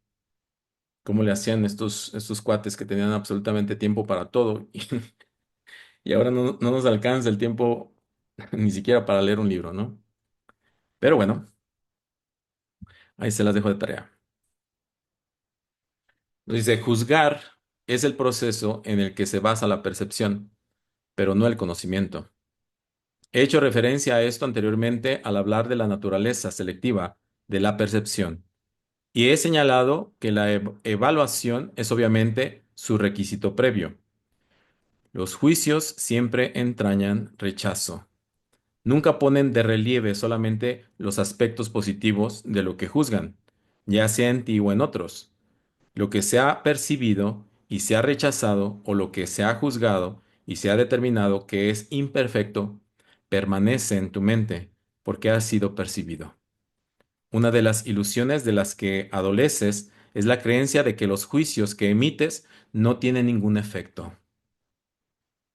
[SPEAKER 1] ¿Cómo le hacían estos cuates que tenían absolutamente tiempo para todo? Y ahora no nos alcanza el tiempo ni siquiera para leer un libro, ¿no? Pero bueno, ahí se las dejo de tarea. Dice, juzgar es el proceso en el que se basa la percepción, pero no el conocimiento. He hecho referencia a esto anteriormente al hablar de la naturaleza selectiva de la percepción, y he señalado que la evaluación es obviamente su requisito previo. Los juicios siempre entrañan rechazo. Nunca ponen de relieve solamente los aspectos positivos de lo que juzgan, ya sea en ti o en otros. Lo que se ha percibido y se ha rechazado, o lo que se ha juzgado y se ha determinado que es imperfecto, permanece en tu mente porque ha sido percibido. Una de las ilusiones de las que adoleces es la creencia de que los juicios que emites no tienen ningún efecto.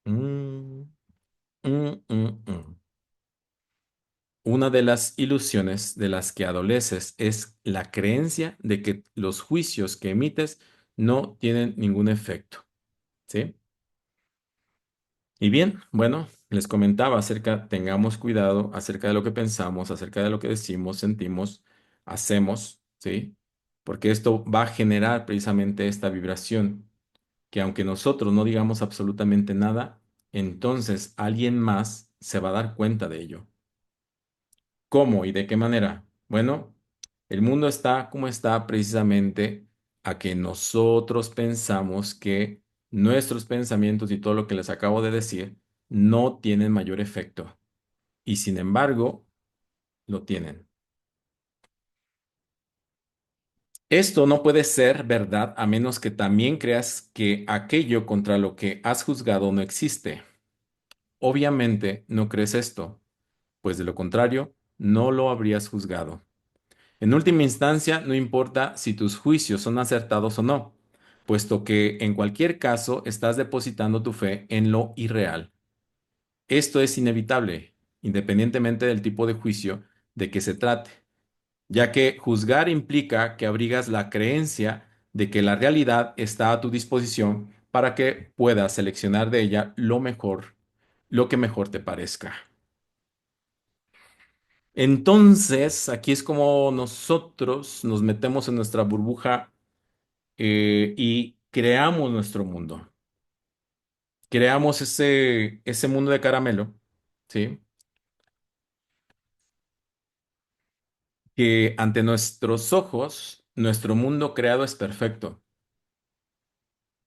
[SPEAKER 1] Mm, mm. Una de las ilusiones de las que adoleces es la creencia de que los juicios que emites no tienen ningún efecto. ¿Sí? Y bien, bueno, les comentaba acerca, tengamos cuidado acerca de lo que pensamos, acerca de lo que decimos, sentimos, hacemos, ¿sí? Porque esto va a generar precisamente esta vibración, que aunque nosotros no digamos absolutamente nada, entonces alguien más se va a dar cuenta de ello. ¿Cómo y de qué manera? Bueno, el mundo está como está precisamente a que nosotros pensamos que nuestros pensamientos y todo lo que les acabo de decir no tienen mayor efecto. Y sin embargo, lo tienen. Esto no puede ser verdad a menos que también creas que aquello contra lo que has juzgado no existe. Obviamente no crees esto, pues de lo contrario, no lo habrías juzgado. En última instancia, no importa si tus juicios son acertados o no, puesto que en cualquier caso estás depositando tu fe en lo irreal. Esto es inevitable, independientemente del tipo de juicio de que se trate, ya que juzgar implica que abrigas la creencia de que la realidad está a tu disposición para que puedas seleccionar de ella lo mejor, lo que mejor te parezca. Entonces, aquí es como nosotros nos metemos en nuestra burbuja y creamos nuestro mundo. Creamos ese mundo de caramelo, ¿sí? Que ante nuestros ojos, nuestro mundo creado es perfecto,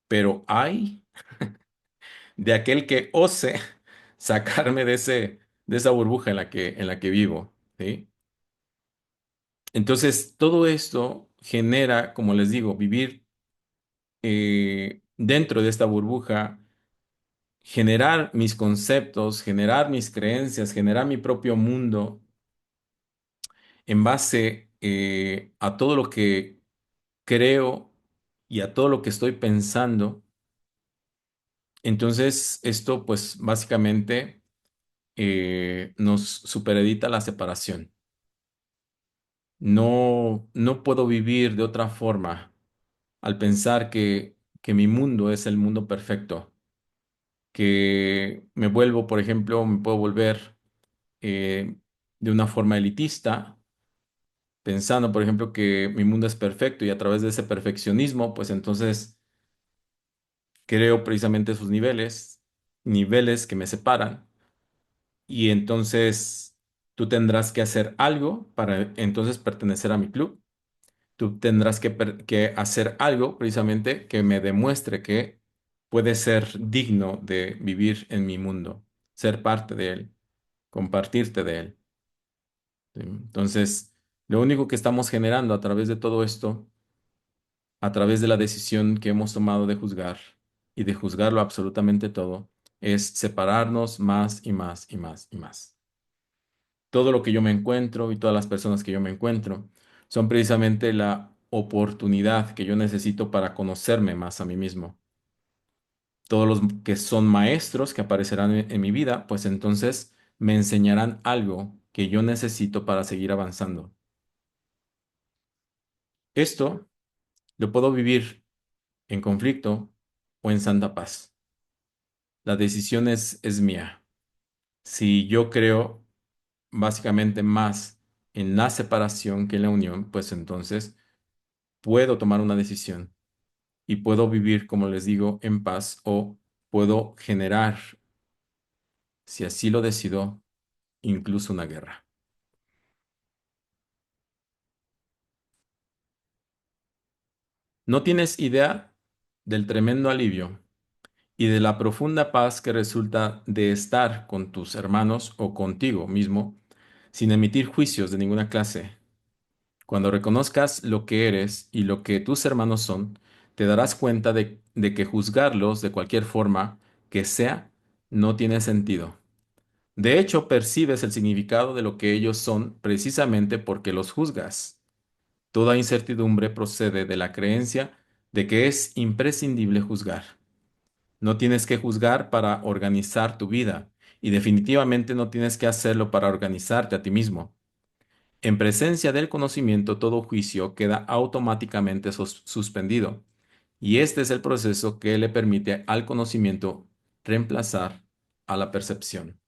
[SPEAKER 1] pero hay de aquel que ose sacarme de esa burbuja en la que vivo, ¿sí? Entonces, todo esto genera, como les digo, vivir dentro de esta burbuja, generar mis conceptos, generar mis creencias, generar mi propio mundo en base a todo lo que creo y a todo lo que estoy pensando. Entonces, esto pues básicamente nos superedita la separación. No puedo vivir de otra forma al pensar que mi mundo es el mundo perfecto, que me vuelvo, por ejemplo, me puedo volver de una forma elitista, pensando, por ejemplo, que mi mundo es perfecto y a través de ese perfeccionismo, pues entonces creo precisamente esos niveles, niveles que me separan, y entonces tú tendrás que hacer algo para entonces pertenecer a mi club. Tú tendrás que hacer algo precisamente que me demuestre que puedes ser digno de vivir en mi mundo, ser parte de él, compartirte de él. ¿Sí? Entonces, lo único que estamos generando a través de todo esto, a través de la decisión que hemos tomado de juzgar y de juzgarlo absolutamente todo, es separarnos más y más y más y más. Todo lo que yo me encuentro y todas las personas que yo me encuentro son precisamente la oportunidad que yo necesito para conocerme más a mí mismo. Todos los que son maestros que aparecerán en mi vida, pues entonces me enseñarán algo que yo necesito para seguir avanzando. Esto lo puedo vivir en conflicto o en santa paz. La decisión es mía. Si yo creo básicamente más en la separación que en la unión, pues entonces puedo tomar una decisión y puedo vivir, como les digo, en paz o puedo generar, si así lo decido, incluso una guerra. No tienes idea del tremendo alivio y de la profunda paz que resulta de estar con tus hermanos o contigo mismo sin emitir juicios de ninguna clase. Cuando reconozcas lo que eres y lo que tus hermanos son, te darás cuenta de que juzgarlos de cualquier forma que sea no tiene sentido. De hecho, percibes el significado de lo que ellos son precisamente porque los juzgas. Toda incertidumbre procede de la creencia de que es imprescindible juzgar. No tienes que juzgar para organizar tu vida y definitivamente no tienes que hacerlo para organizarte a ti mismo. En presencia del conocimiento, todo juicio queda automáticamente suspendido, y este es el proceso que le permite al conocimiento reemplazar a la percepción.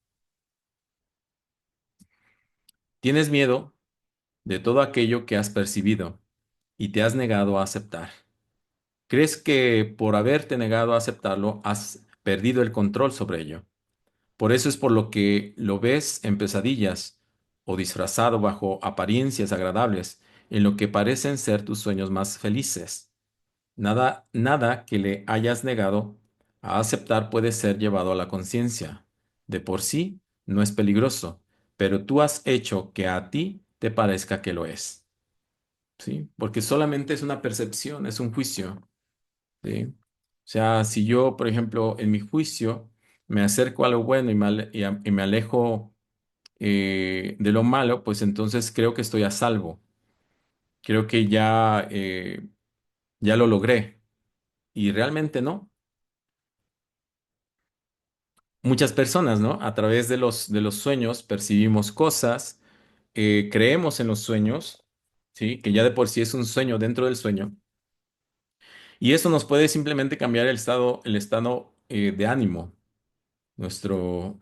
[SPEAKER 1] Tienes miedo de todo aquello que has percibido y te has negado a aceptar. ¿Crees que por haberte negado a aceptarlo has perdido el control sobre ello? Por eso es por lo que lo ves en pesadillas o disfrazado bajo apariencias agradables, en lo que parecen ser tus sueños más felices. Nada que le hayas negado a aceptar puede ser llevado a la conciencia. De por sí no es peligroso, pero tú has hecho que a ti te parezca que lo es. ¿Sí? Porque solamente es una percepción, es un juicio. ¿Sí? O sea, si yo, por ejemplo, en mi juicio me acerco a lo bueno y me alejo de lo malo, pues entonces creo que estoy a salvo. Creo que ya lo logré. Y realmente no. Muchas personas, ¿no? A través de los sueños percibimos cosas, creemos en los sueños, ¿sí? Que ya de por sí es un sueño dentro del sueño. Y eso nos puede simplemente cambiar el estado de ánimo, nuestro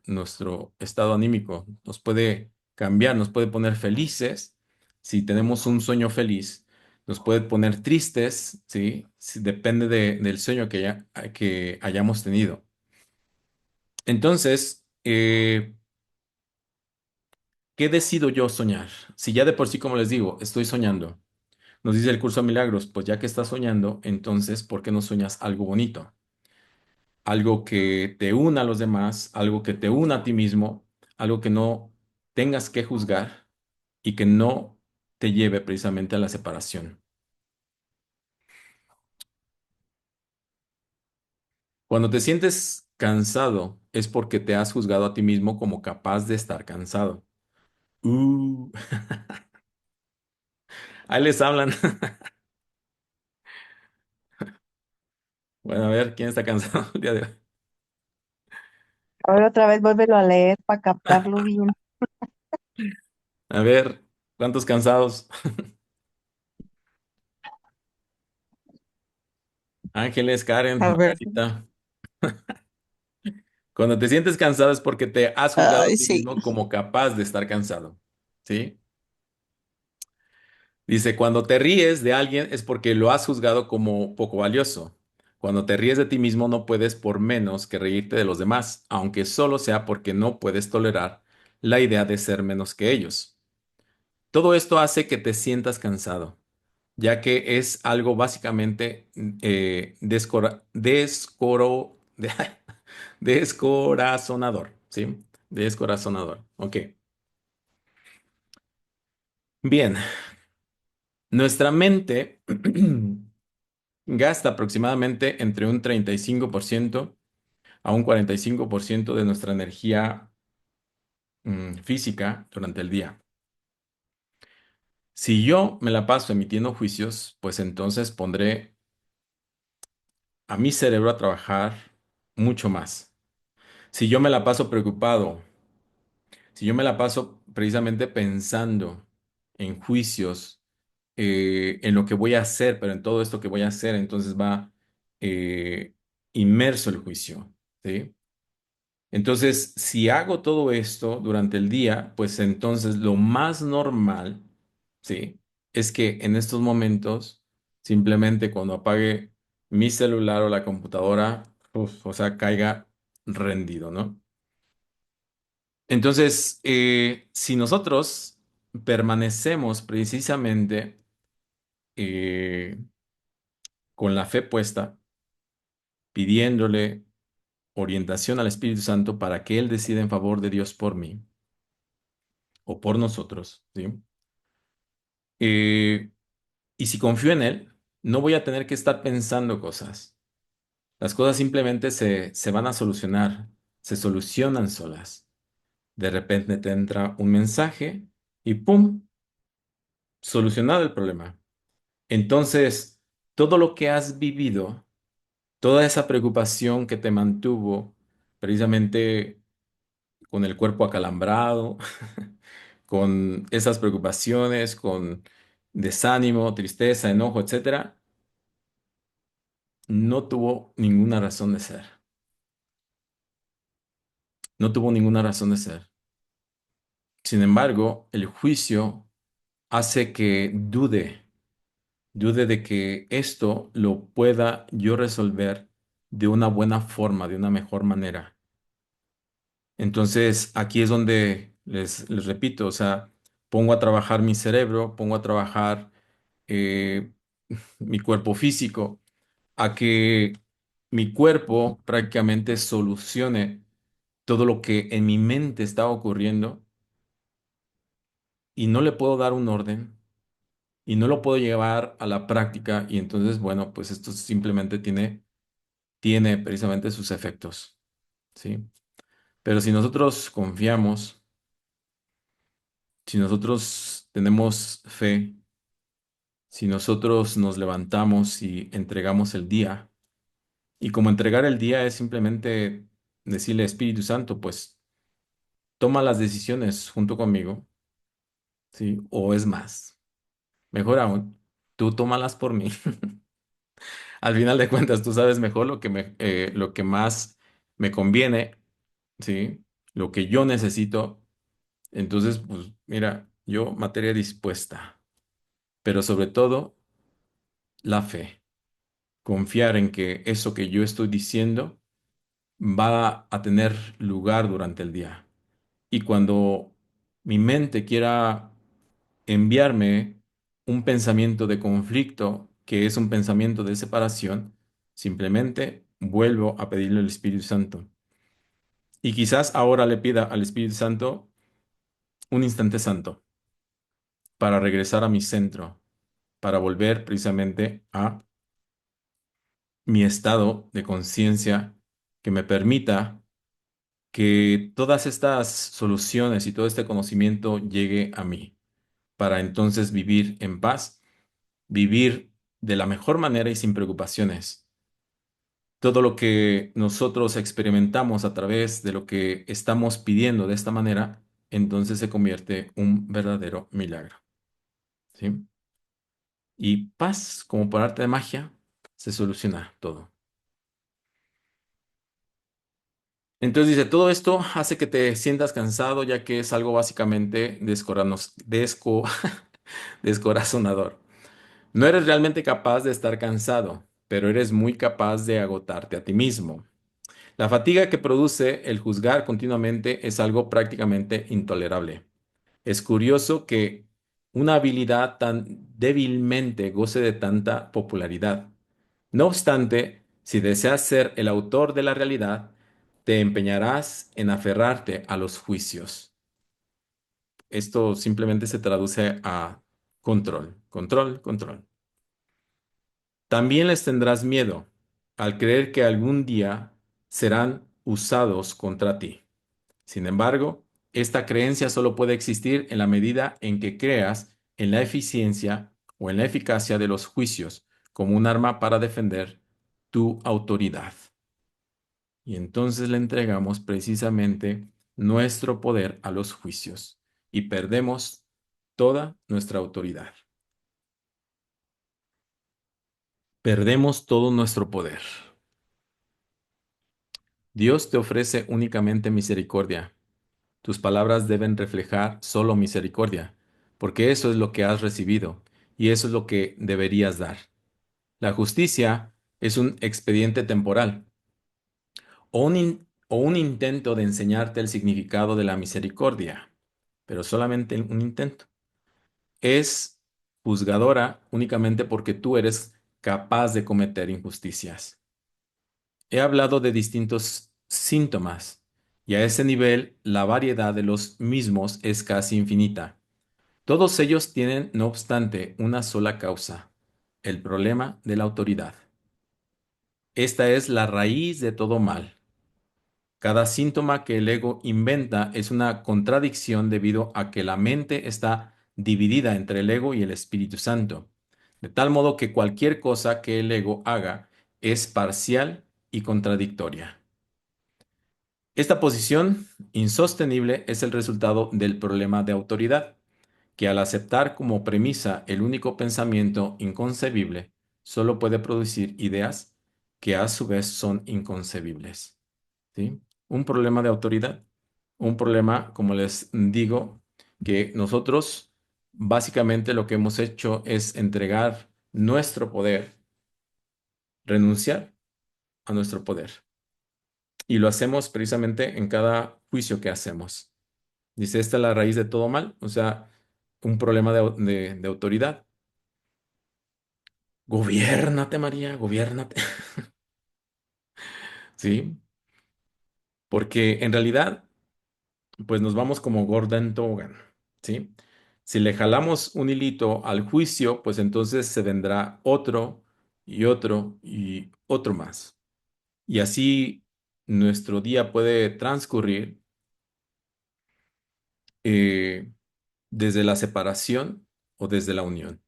[SPEAKER 1] estado anímico. Nos puede cambiar, nos puede poner felices si tenemos un sueño feliz. Nos puede poner tristes, ¿sí? Depende del sueño que hayamos tenido. Entonces, ¿qué decido yo soñar? Si ya de por sí, como les digo, estoy soñando. Nos dice el curso de milagros, pues ya que estás soñando, entonces, ¿por qué no sueñas algo bonito? Algo que te una a los demás, algo que te una a ti mismo, algo que no tengas que juzgar y que no te lleve precisamente a la separación. Cuando te sientes cansado, es porque te has juzgado a ti mismo como capaz de estar cansado. Uh, ahí les hablan. Bueno, a ver, ¿quién está cansado el día de hoy?
[SPEAKER 2] A ver, otra vez vuélvelo a leer para captarlo bien.
[SPEAKER 1] A ver, ¿cuántos cansados? Ángeles, Karen,
[SPEAKER 2] A ver.
[SPEAKER 1] Margarita. Cuando te sientes cansado es porque te has juzgado a
[SPEAKER 2] Ay,
[SPEAKER 1] ti
[SPEAKER 2] sí.
[SPEAKER 1] mismo como capaz de estar cansado. ¿Sí? Dice, cuando te ríes de alguien es porque lo has juzgado como poco valioso. Cuando te ríes de ti mismo no puedes por menos que reírte de los demás, aunque solo sea porque no puedes tolerar la idea de ser menos que ellos. Todo esto hace que te sientas cansado. ya que es algo básicamente descorazonador, ¿sí? Descorazonador. Ok. Bien, nuestra mente gasta aproximadamente entre un 35% a un 45% de nuestra energía física durante el día. Si yo me la paso emitiendo juicios, pues entonces pondré a mi cerebro a trabajar mucho más. Si yo me la paso preocupado, si yo me la paso precisamente pensando en juicios, en lo que voy a hacer, pero en todo esto que voy a hacer, entonces va eh, inmerso el juicio, ¿sí? Entonces, si hago todo esto durante el día, pues entonces lo más normal, ¿sí? Es que en estos momentos, simplemente cuando apague mi celular o la computadora, o sea, caiga rendido, ¿no? Entonces, si nosotros permanecemos precisamente eh, con la fe puesta, pidiéndole orientación al Espíritu Santo para que Él decida en favor de Dios por mí o por nosotros, ¿sí? Eh, y si confío en Él, no voy a tener que estar pensando cosas. Las cosas simplemente se van a solucionar, se solucionan solas. De repente te entra un mensaje y ¡pum! Solucionado el problema. Entonces, todo lo que has vivido, toda esa preocupación que te mantuvo precisamente con el cuerpo acalambrado, con esas preocupaciones, con desánimo, tristeza, enojo, etcétera, no tuvo ninguna razón de ser. No tuvo ninguna razón de ser. Sin embargo, el juicio hace que dude de que esto lo pueda yo resolver de una buena forma, de una mejor manera. Entonces, aquí es donde les repito, o sea, pongo a trabajar mi cerebro, pongo a trabajar eh, mi cuerpo físico, a que mi cuerpo prácticamente solucione todo lo que en mi mente está ocurriendo y no le puedo dar un orden y no lo puedo llevar a la práctica y entonces, bueno, pues esto simplemente tiene precisamente sus efectos, ¿sí? Pero si nosotros confiamos, si nosotros tenemos fe, si nosotros nos levantamos y entregamos el día, y como entregar el día es simplemente decirle Espíritu Santo, pues toma las decisiones junto conmigo, ¿sí? O es más, mejor aún, tú tómalas por mí. Al final de cuentas, tú sabes mejor lo que más me conviene, ¿sí? Lo que yo necesito. Entonces, pues mira, yo materia dispuesta, pero sobre todo la fe. Confiar en que eso que yo estoy diciendo va a tener lugar durante el día. Y cuando mi mente quiera enviarme un pensamiento de conflicto, que es un pensamiento de separación, simplemente vuelvo a pedirle al Espíritu Santo. Y quizás ahora le pida al Espíritu Santo un instante santo para regresar a mi centro, para volver precisamente a mi estado de conciencia que me permita que todas estas soluciones y todo este conocimiento llegue a mí, para entonces vivir en paz, vivir de la mejor manera y sin preocupaciones. Todo lo que nosotros experimentamos a través de lo que estamos pidiendo de esta manera, entonces se convierte un verdadero milagro, ¿sí? Y paz, como por arte de magia, se soluciona todo. Entonces dice, todo esto hace que te sientas cansado, ya que es algo básicamente descorazonador. No eres realmente capaz de estar cansado, pero eres muy capaz de agotarte a ti mismo. La fatiga que produce el juzgar continuamente es algo prácticamente intolerable. Es curioso que una habilidad tan débilmente goce de tanta popularidad. No obstante, si deseas ser el autor de la realidad, te empeñarás en aferrarte a los juicios. Esto simplemente se traduce a control, control, control. También les tendrás miedo al creer que algún día serán usados contra ti. Sin embargo, esta creencia solo puede existir en la medida en que creas en la eficiencia o en la eficacia de los juicios como un arma para defender tu autoridad. Y entonces le entregamos precisamente nuestro poder a los juicios y perdemos toda nuestra autoridad. Perdemos todo nuestro poder. Dios te ofrece únicamente misericordia. Tus palabras deben reflejar solo misericordia, porque eso es lo que has recibido y eso es lo que deberías dar. La justicia es un expediente temporal o un intento de enseñarte el significado de la misericordia, pero solamente un intento. Es juzgadora únicamente porque tú eres capaz de cometer injusticias. He hablado de distintos síntomas y a ese nivel la variedad de los mismos es casi infinita. Todos ellos tienen, no obstante, una sola causa, el problema de la autoridad. Esta es la raíz de todo mal. Cada síntoma que el ego inventa es una contradicción debido a que la mente está dividida entre el ego y el Espíritu Santo, de tal modo que cualquier cosa que el ego haga es parcial y contradictoria. Esta posición insostenible es el resultado del problema de autoridad, que al aceptar como premisa el único pensamiento inconcebible, solo puede producir ideas que a su vez son inconcebibles. ¿Sí? Un problema de autoridad, un problema, como les digo, que nosotros básicamente lo que hemos hecho es entregar nuestro poder, renunciar a nuestro poder. Y lo hacemos precisamente en cada juicio que hacemos. Dice, esta es la raíz de todo mal, o sea, un problema de autoridad. Gobiérnate, María, gobiérnate. ¿Sí? Porque en realidad, pues nos vamos como gorda en tobogán. ¿Sí? Si le jalamos un hilito al juicio, pues entonces se vendrá otro y otro y otro más. Y así nuestro día puede transcurrir eh, desde la separación o desde la unión.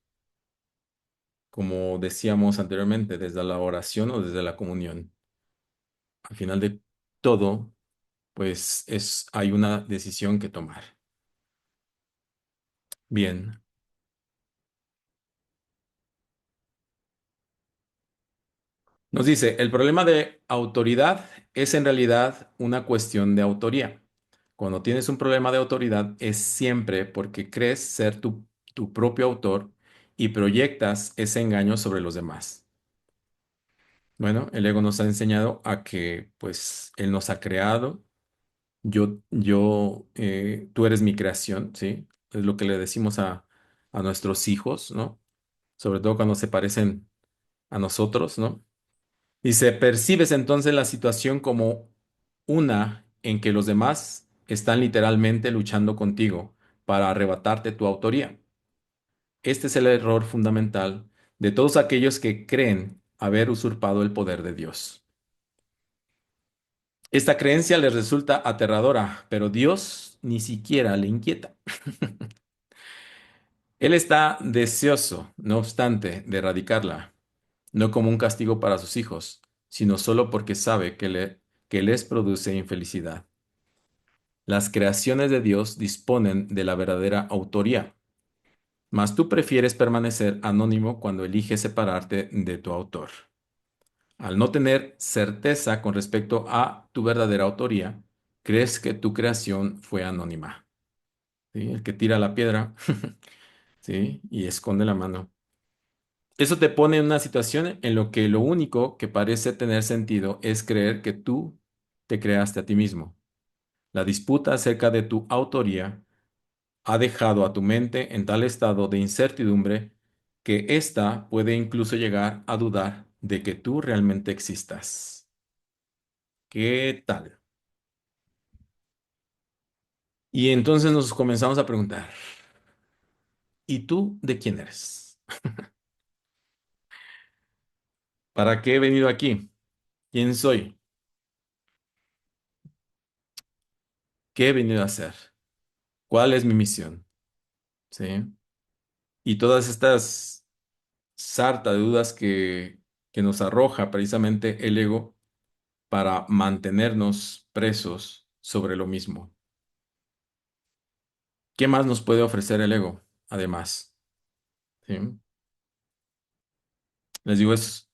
[SPEAKER 1] Como decíamos anteriormente, desde la oración o desde la comunión. Al final de todo, pues hay una decisión que tomar. Bien, nos dice, el problema de autoridad es en realidad una cuestión de autoría. Cuando tienes un problema de autoridad es siempre porque crees ser tu propio autor y proyectas ese engaño sobre los demás. Bueno, el ego nos ha enseñado a que pues él nos ha creado. Tú eres mi creación, ¿sí? Es lo que le decimos a nuestros hijos, ¿no? Sobre todo cuando se parecen a nosotros, ¿no? Y se percibes entonces la situación como una en que los demás están literalmente luchando contigo para arrebatarte tu autoría. Este es el error fundamental de todos aquellos que creen haber usurpado el poder de Dios. Esta creencia les resulta aterradora, pero Dios ni siquiera le inquieta. Él está deseoso, no obstante, de erradicarla, no como un castigo para sus hijos, sino solo porque sabe que les produce infelicidad. Las creaciones de Dios disponen de la verdadera autoría, mas tú prefieres permanecer anónimo cuando eliges separarte de tu autor. Al no tener certeza con respecto a tu verdadera autoría, crees que tu creación fue anónima. ¿Sí? El que tira la piedra, ¿sí? Y esconde la mano. Eso te pone en una situación en la que lo único que parece tener sentido es creer que tú te creaste a ti mismo. La disputa acerca de tu autoría ha dejado a tu mente en tal estado de incertidumbre que ésta puede incluso llegar a dudar de que tú realmente existas. ¿Qué tal? Y entonces nos comenzamos a preguntar, ¿y tú de quién eres? ¿Para qué he venido aquí? ¿Quién soy? ¿Qué he venido a hacer? ¿Cuál es mi misión? ¿Sí? Y todas estas sarta de dudas que nos arroja precisamente el ego para mantenernos presos sobre lo mismo. ¿Qué más nos puede ofrecer el ego? Además, ¿sí? Les digo, es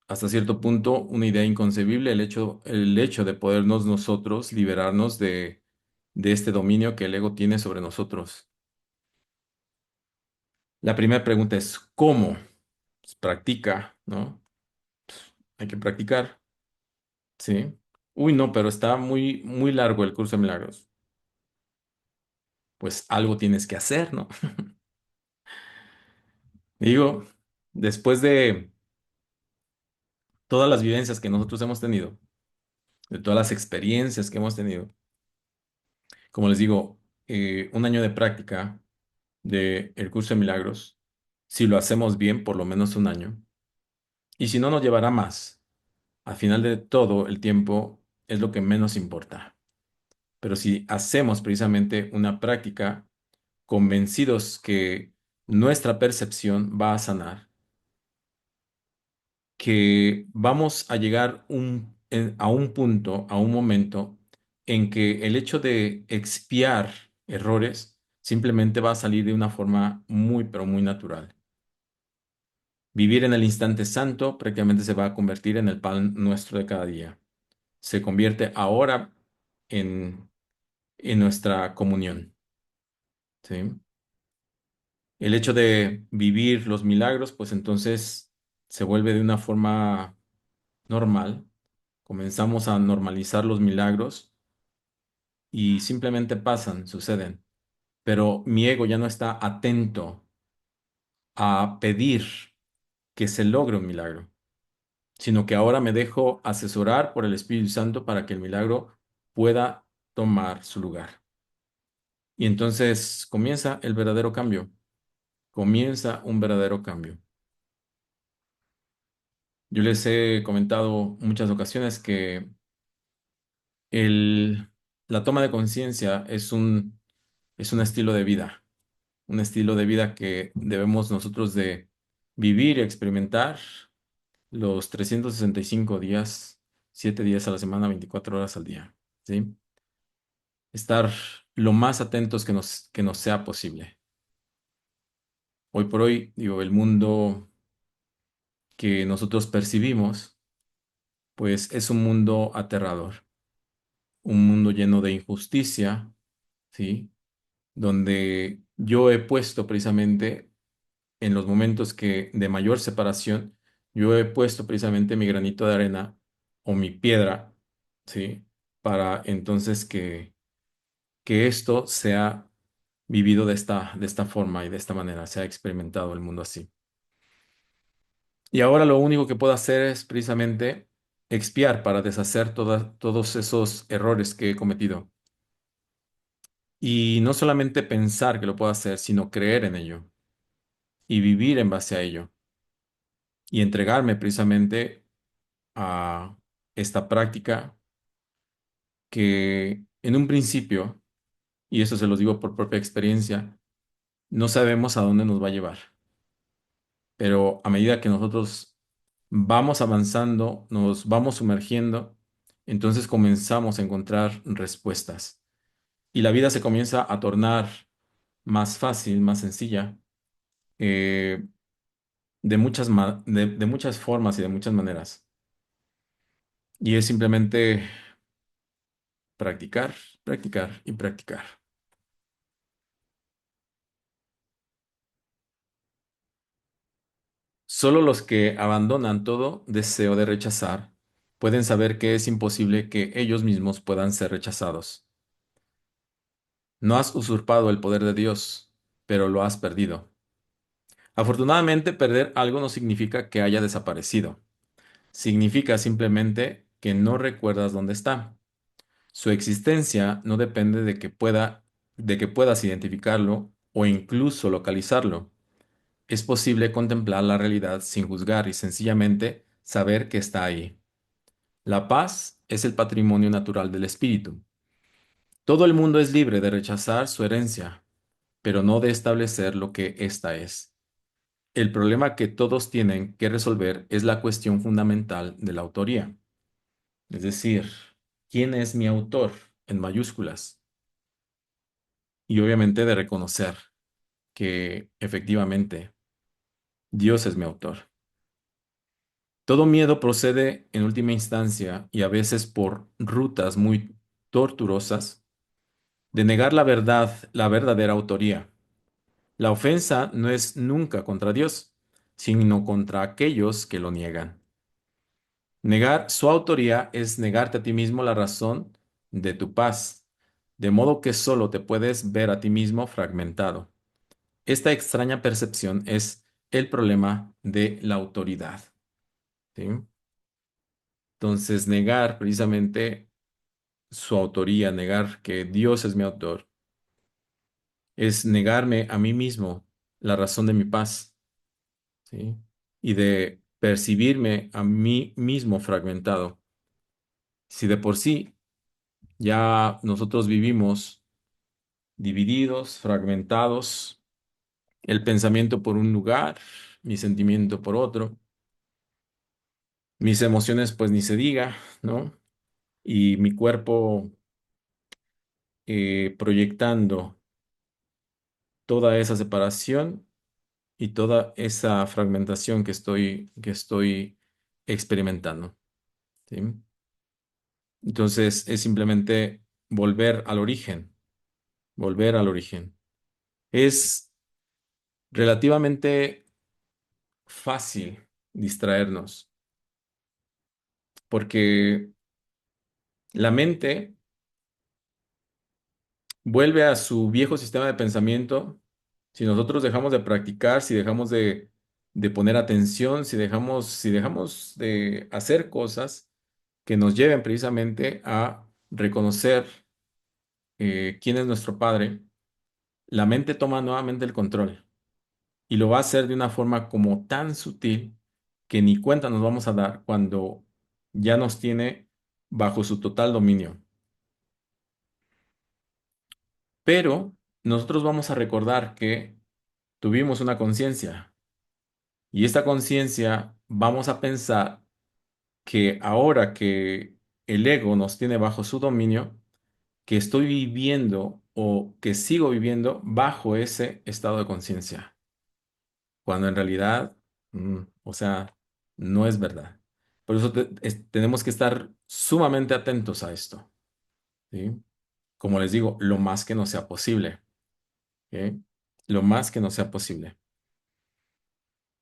[SPEAKER 1] hasta cierto punto una idea inconcebible el hecho de podernos nosotros liberarnos de este dominio que el ego tiene sobre nosotros. La primera pregunta es, ¿cómo? Pues practica, ¿no? Hay que practicar, ¿sí? Uy, no, pero está muy, muy largo el curso de milagros. Pues algo tienes que hacer, ¿no? Digo, después de todas las vivencias que nosotros hemos tenido, de todas las experiencias que hemos tenido, como les digo, un año de práctica del curso de milagros, si lo hacemos bien, por lo menos un año, y si no, nos llevará más. Al final de todo, el tiempo es lo que menos importa. Pero si hacemos precisamente una práctica convencidos que nuestra percepción va a sanar, que vamos a llegar a un punto, a un momento en que el hecho de expiar errores simplemente va a salir de una forma muy, pero muy natural. Vivir en el instante santo prácticamente se va a convertir en el pan nuestro de cada día. Se convierte ahora en, en nuestra comunión. ¿Sí? El hecho de vivir los milagros, pues entonces se vuelve de una forma normal. Comenzamos a normalizar los milagros y simplemente pasan, suceden. Pero mi ego ya no está atento a pedir que se logre un milagro, sino que ahora me dejo asesorar por el Espíritu Santo para que el milagro pueda tomar su lugar. Y entonces comienza el verdadero cambio, comienza un verdadero cambio. Yo les he comentado muchas ocasiones que el, la toma de conciencia es un estilo de vida, un estilo de vida que debemos nosotros de vivir y experimentar los 365 días, 7 días a la semana, 24 horas al día, ¿sí? Estar lo más atentos que nos sea posible. Hoy por hoy, digo, el mundo que nosotros percibimos, pues es un mundo aterrador, un mundo lleno de injusticia, ¿sí? Donde yo he puesto precisamente en los momentos que de mayor separación, yo he puesto precisamente mi granito de arena o mi piedra, ¿sí? Para entonces que esto sea vivido de esta forma y de esta manera, se ha experimentado el mundo así. Y ahora lo único que puedo hacer es precisamente expiar para deshacer todos esos errores que he cometido. Y no solamente pensar que lo puedo hacer, sino creer en ello y vivir en base a ello y entregarme precisamente a esta práctica que en un principio, y eso se los digo por propia experiencia, no sabemos a dónde nos va a llevar, pero a medida que nosotros vamos avanzando, nos vamos sumergiendo, entonces comenzamos a encontrar respuestas y la vida se comienza a tornar más fácil, más sencilla, eh, de muchas formas y de muchas maneras. Y es simplemente practicar, practicar y practicar. Solo los que abandonan todo deseo de rechazar pueden saber que es imposible que ellos mismos puedan ser rechazados. No has usurpado el poder de Dios, pero lo has perdido. Afortunadamente, perder algo no significa que haya desaparecido. Significa simplemente que no recuerdas dónde está. Su existencia no depende de que puedas identificarlo o incluso localizarlo. Es posible contemplar la realidad sin juzgar y sencillamente saber que está ahí. La paz es el patrimonio natural del espíritu. Todo el mundo es libre de rechazar su herencia, pero no de establecer lo que ésta es. El problema que todos tienen que resolver es la cuestión fundamental de la autoría. Es decir, ¿quién es mi autor? En mayúsculas. Y obviamente de reconocer que efectivamente Dios es mi autor. Todo miedo procede en última instancia y a veces por rutas muy tortuosas de negar la verdad, la verdadera autoría. La ofensa no es nunca contra Dios, sino contra aquellos que lo niegan. Negar su autoría es negarte a ti mismo la razón de tu paz, de modo que solo te puedes ver a ti mismo fragmentado. Esta extraña percepción es el problema de la autoridad. ¿Sí? Entonces, negar precisamente su autoría, negar que Dios es mi autor, es negarme a mí mismo la razón de mi paz, ¿sí? Y de percibirme a mí mismo fragmentado. Si de por sí ya nosotros vivimos divididos, fragmentados, el pensamiento por un lugar, mi sentimiento por otro, mis emociones pues ni se diga, ¿no? Y mi cuerpo proyectando toda esa separación y toda esa fragmentación que estoy experimentando, ¿sí? Entonces es simplemente volver al origen, volver al origen. Es relativamente fácil distraernos porque la mente vuelve a su viejo sistema de pensamiento si nosotros dejamos de practicar, si dejamos de poner atención, si dejamos de hacer cosas que nos lleven precisamente a reconocer quién es nuestro Padre, la mente toma nuevamente el control y lo va a hacer de una forma como tan sutil que ni cuenta nos vamos a dar cuando ya nos tiene bajo su total dominio. Pero nosotros vamos a recordar que tuvimos una conciencia y esta conciencia vamos a pensar que ahora que el ego nos tiene bajo su dominio, que estoy viviendo o que sigo viviendo bajo ese estado de conciencia, cuando en realidad, o sea, no es verdad. Por eso tenemos que estar sumamente atentos a esto, ¿sí? Como les digo, lo más que nos sea posible, ¿ok? Lo más que nos sea posible.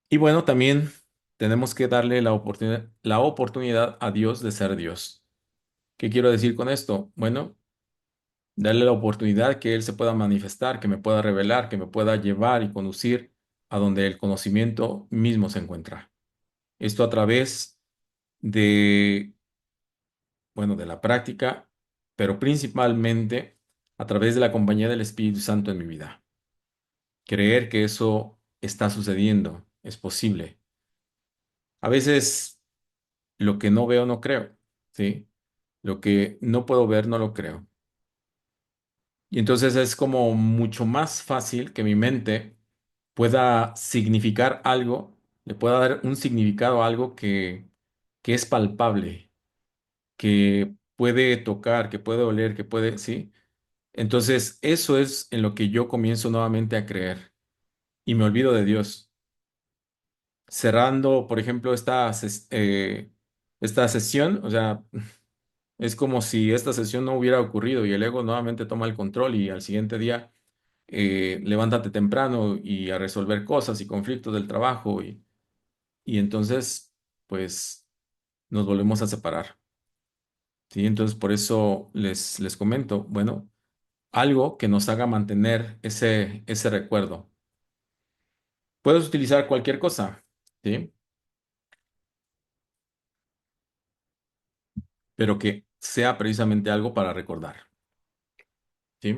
[SPEAKER 1] Y bueno, también tenemos que darle la oportunidad a Dios de ser Dios. ¿Qué quiero decir con esto? Bueno, darle la oportunidad que Él se pueda manifestar, que me pueda revelar, que me pueda llevar y conducir a donde el conocimiento mismo se encuentra. Esto a través de, bueno, de la práctica, pero principalmente a través de la compañía del Espíritu Santo en mi vida. Creer que eso está sucediendo, es posible. A veces lo que no veo no creo, ¿sí? Lo que no puedo ver no lo creo. Y entonces es como mucho más fácil que mi mente pueda significar algo, le pueda dar un significado a algo que es palpable, que puede tocar, que puede oler, que puede, ¿sí? Entonces eso es en lo que yo comienzo nuevamente a creer y me olvido de Dios. Cerrando, por ejemplo, esta sesión, o sea, es como si esta sesión no hubiera ocurrido y el ego nuevamente toma el control y al siguiente día levántate temprano y a resolver cosas y conflictos del trabajo y entonces pues nos volvemos a separar. ¿Sí? Entonces por eso les comento, bueno, algo que nos haga mantener ese recuerdo. Puedes utilizar cualquier cosa, ¿sí? Pero que sea precisamente algo para recordar, ¿sí?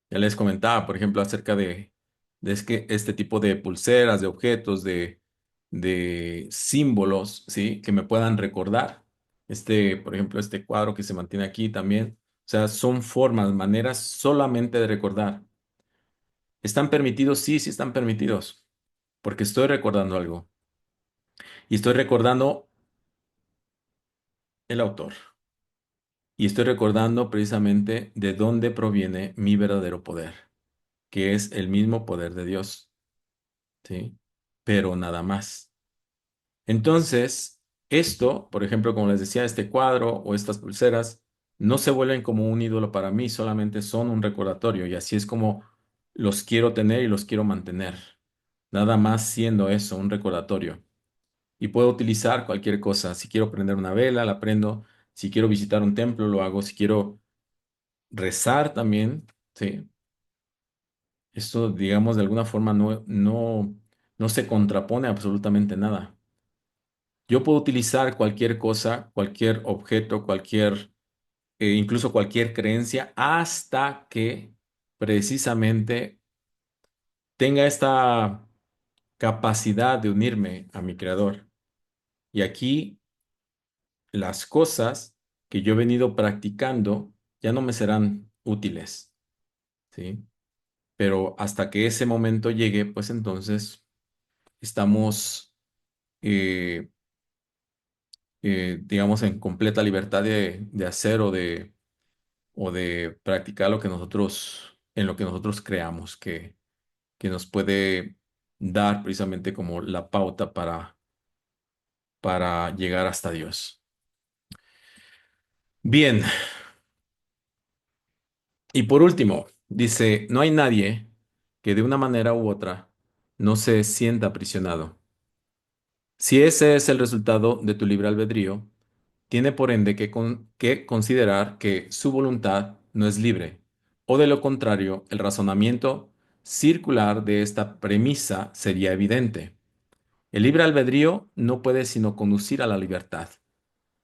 [SPEAKER 1] Ya les comentaba, por ejemplo, acerca de es que este tipo de pulseras, de objetos, de símbolos, ¿sí? Que me puedan recordar. Por ejemplo, este cuadro que se mantiene aquí también. O sea, son formas, maneras solamente de recordar. ¿Están permitidos? Sí, sí están permitidos, porque estoy recordando algo. Y estoy recordando el autor. Y estoy recordando precisamente de dónde proviene mi verdadero poder, que es el mismo poder de Dios, ¿sí? Pero nada más. Entonces, esto, por ejemplo, como les decía, este cuadro o estas pulseras, no se vuelven como un ídolo para mí, solamente son un recordatorio y así es como los quiero tener y los quiero mantener. Nada más siendo eso, un recordatorio. Y puedo utilizar cualquier cosa. Si quiero prender una vela, la prendo. Si quiero visitar un templo, lo hago. Si quiero rezar también, ¿sí? Esto, digamos, de alguna forma no se contrapone a absolutamente nada. Yo puedo utilizar cualquier cosa, cualquier objeto, incluso cualquier creencia, hasta que precisamente tenga esta capacidad de unirme a mi creador. Y aquí las cosas que yo he venido practicando ya no me serán útiles, ¿sí? Pero hasta que ese momento llegue, pues entonces estamos, eh, digamos, en completa libertad de hacer o de practicar en lo que nosotros creamos, que nos puede dar precisamente como la pauta para llegar hasta Dios. Bien, y por último, dice, no hay nadie que de una manera u otra no se sienta aprisionado. Si ese es el resultado de tu libre albedrío, tiene por ende que considerar que su voluntad no es libre, o de lo contrario, el razonamiento circular de esta premisa sería evidente. El libre albedrío no puede sino conducir a la libertad.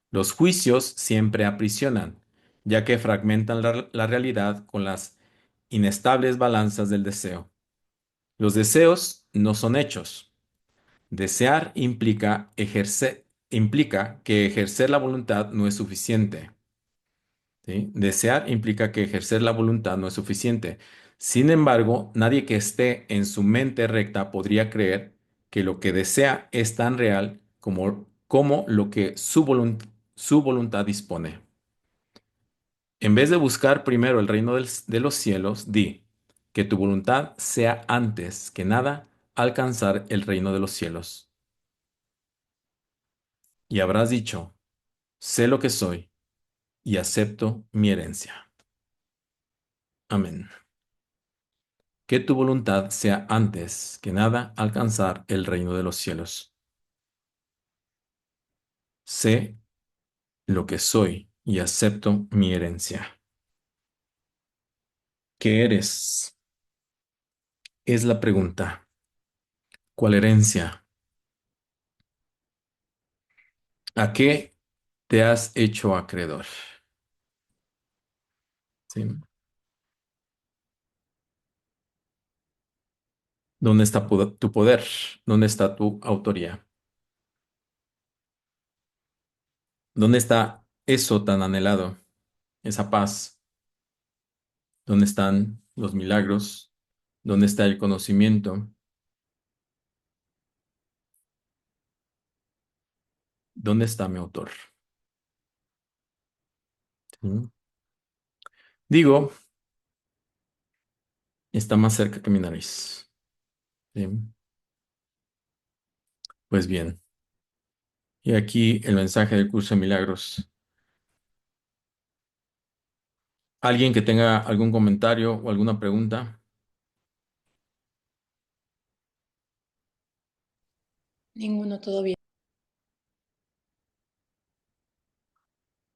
[SPEAKER 1] Los juicios siempre aprisionan, ya que fragmentan la realidad con las inestables balanzas del deseo. Los deseos no son hechos. Desear implica que ejercer la voluntad no es suficiente. ¿Sí? Desear implica que ejercer la voluntad no es suficiente. Sin embargo, nadie que esté en su mente recta podría creer que lo que desea es tan real como lo que su voluntad dispone. En vez de buscar primero el reino de los cielos, di que tu voluntad sea antes que nada alcanzar el reino de los cielos. Y habrás dicho, sé lo que soy y acepto mi herencia. Amén. Que tu voluntad sea antes que nada alcanzar el reino de los cielos. Sé lo que soy y acepto mi herencia. ¿Qué eres? Es la pregunta. ¿Cuál herencia? ¿A qué te has hecho acreedor? ¿Sí? ¿Dónde está tu poder? ¿Dónde está tu autoría? ¿Dónde está eso tan anhelado? Esa paz. ¿Dónde están los milagros? ¿Dónde está el conocimiento? ¿Dónde está mi autor? ¿Sí? Digo, está más cerca que mi nariz. ¿Sí? Pues bien, y aquí el mensaje del curso de milagros. ¿Alguien que tenga algún comentario o alguna pregunta?
[SPEAKER 3] Ninguno, todo bien.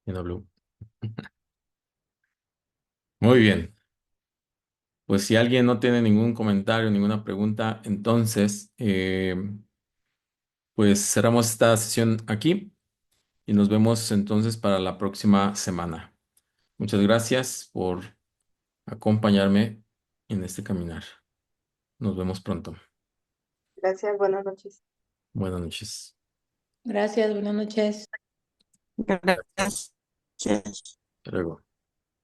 [SPEAKER 1] En W. Muy bien. Pues si alguien no tiene ningún comentario, ninguna pregunta, entonces, pues cerramos esta sesión aquí y nos vemos entonces para la próxima semana. Muchas gracias por acompañarme en este caminar. Nos vemos pronto.
[SPEAKER 2] Gracias, buenas noches.
[SPEAKER 1] Buenas noches.
[SPEAKER 3] Gracias, buenas noches.
[SPEAKER 4] Gracias.
[SPEAKER 1] Hasta luego.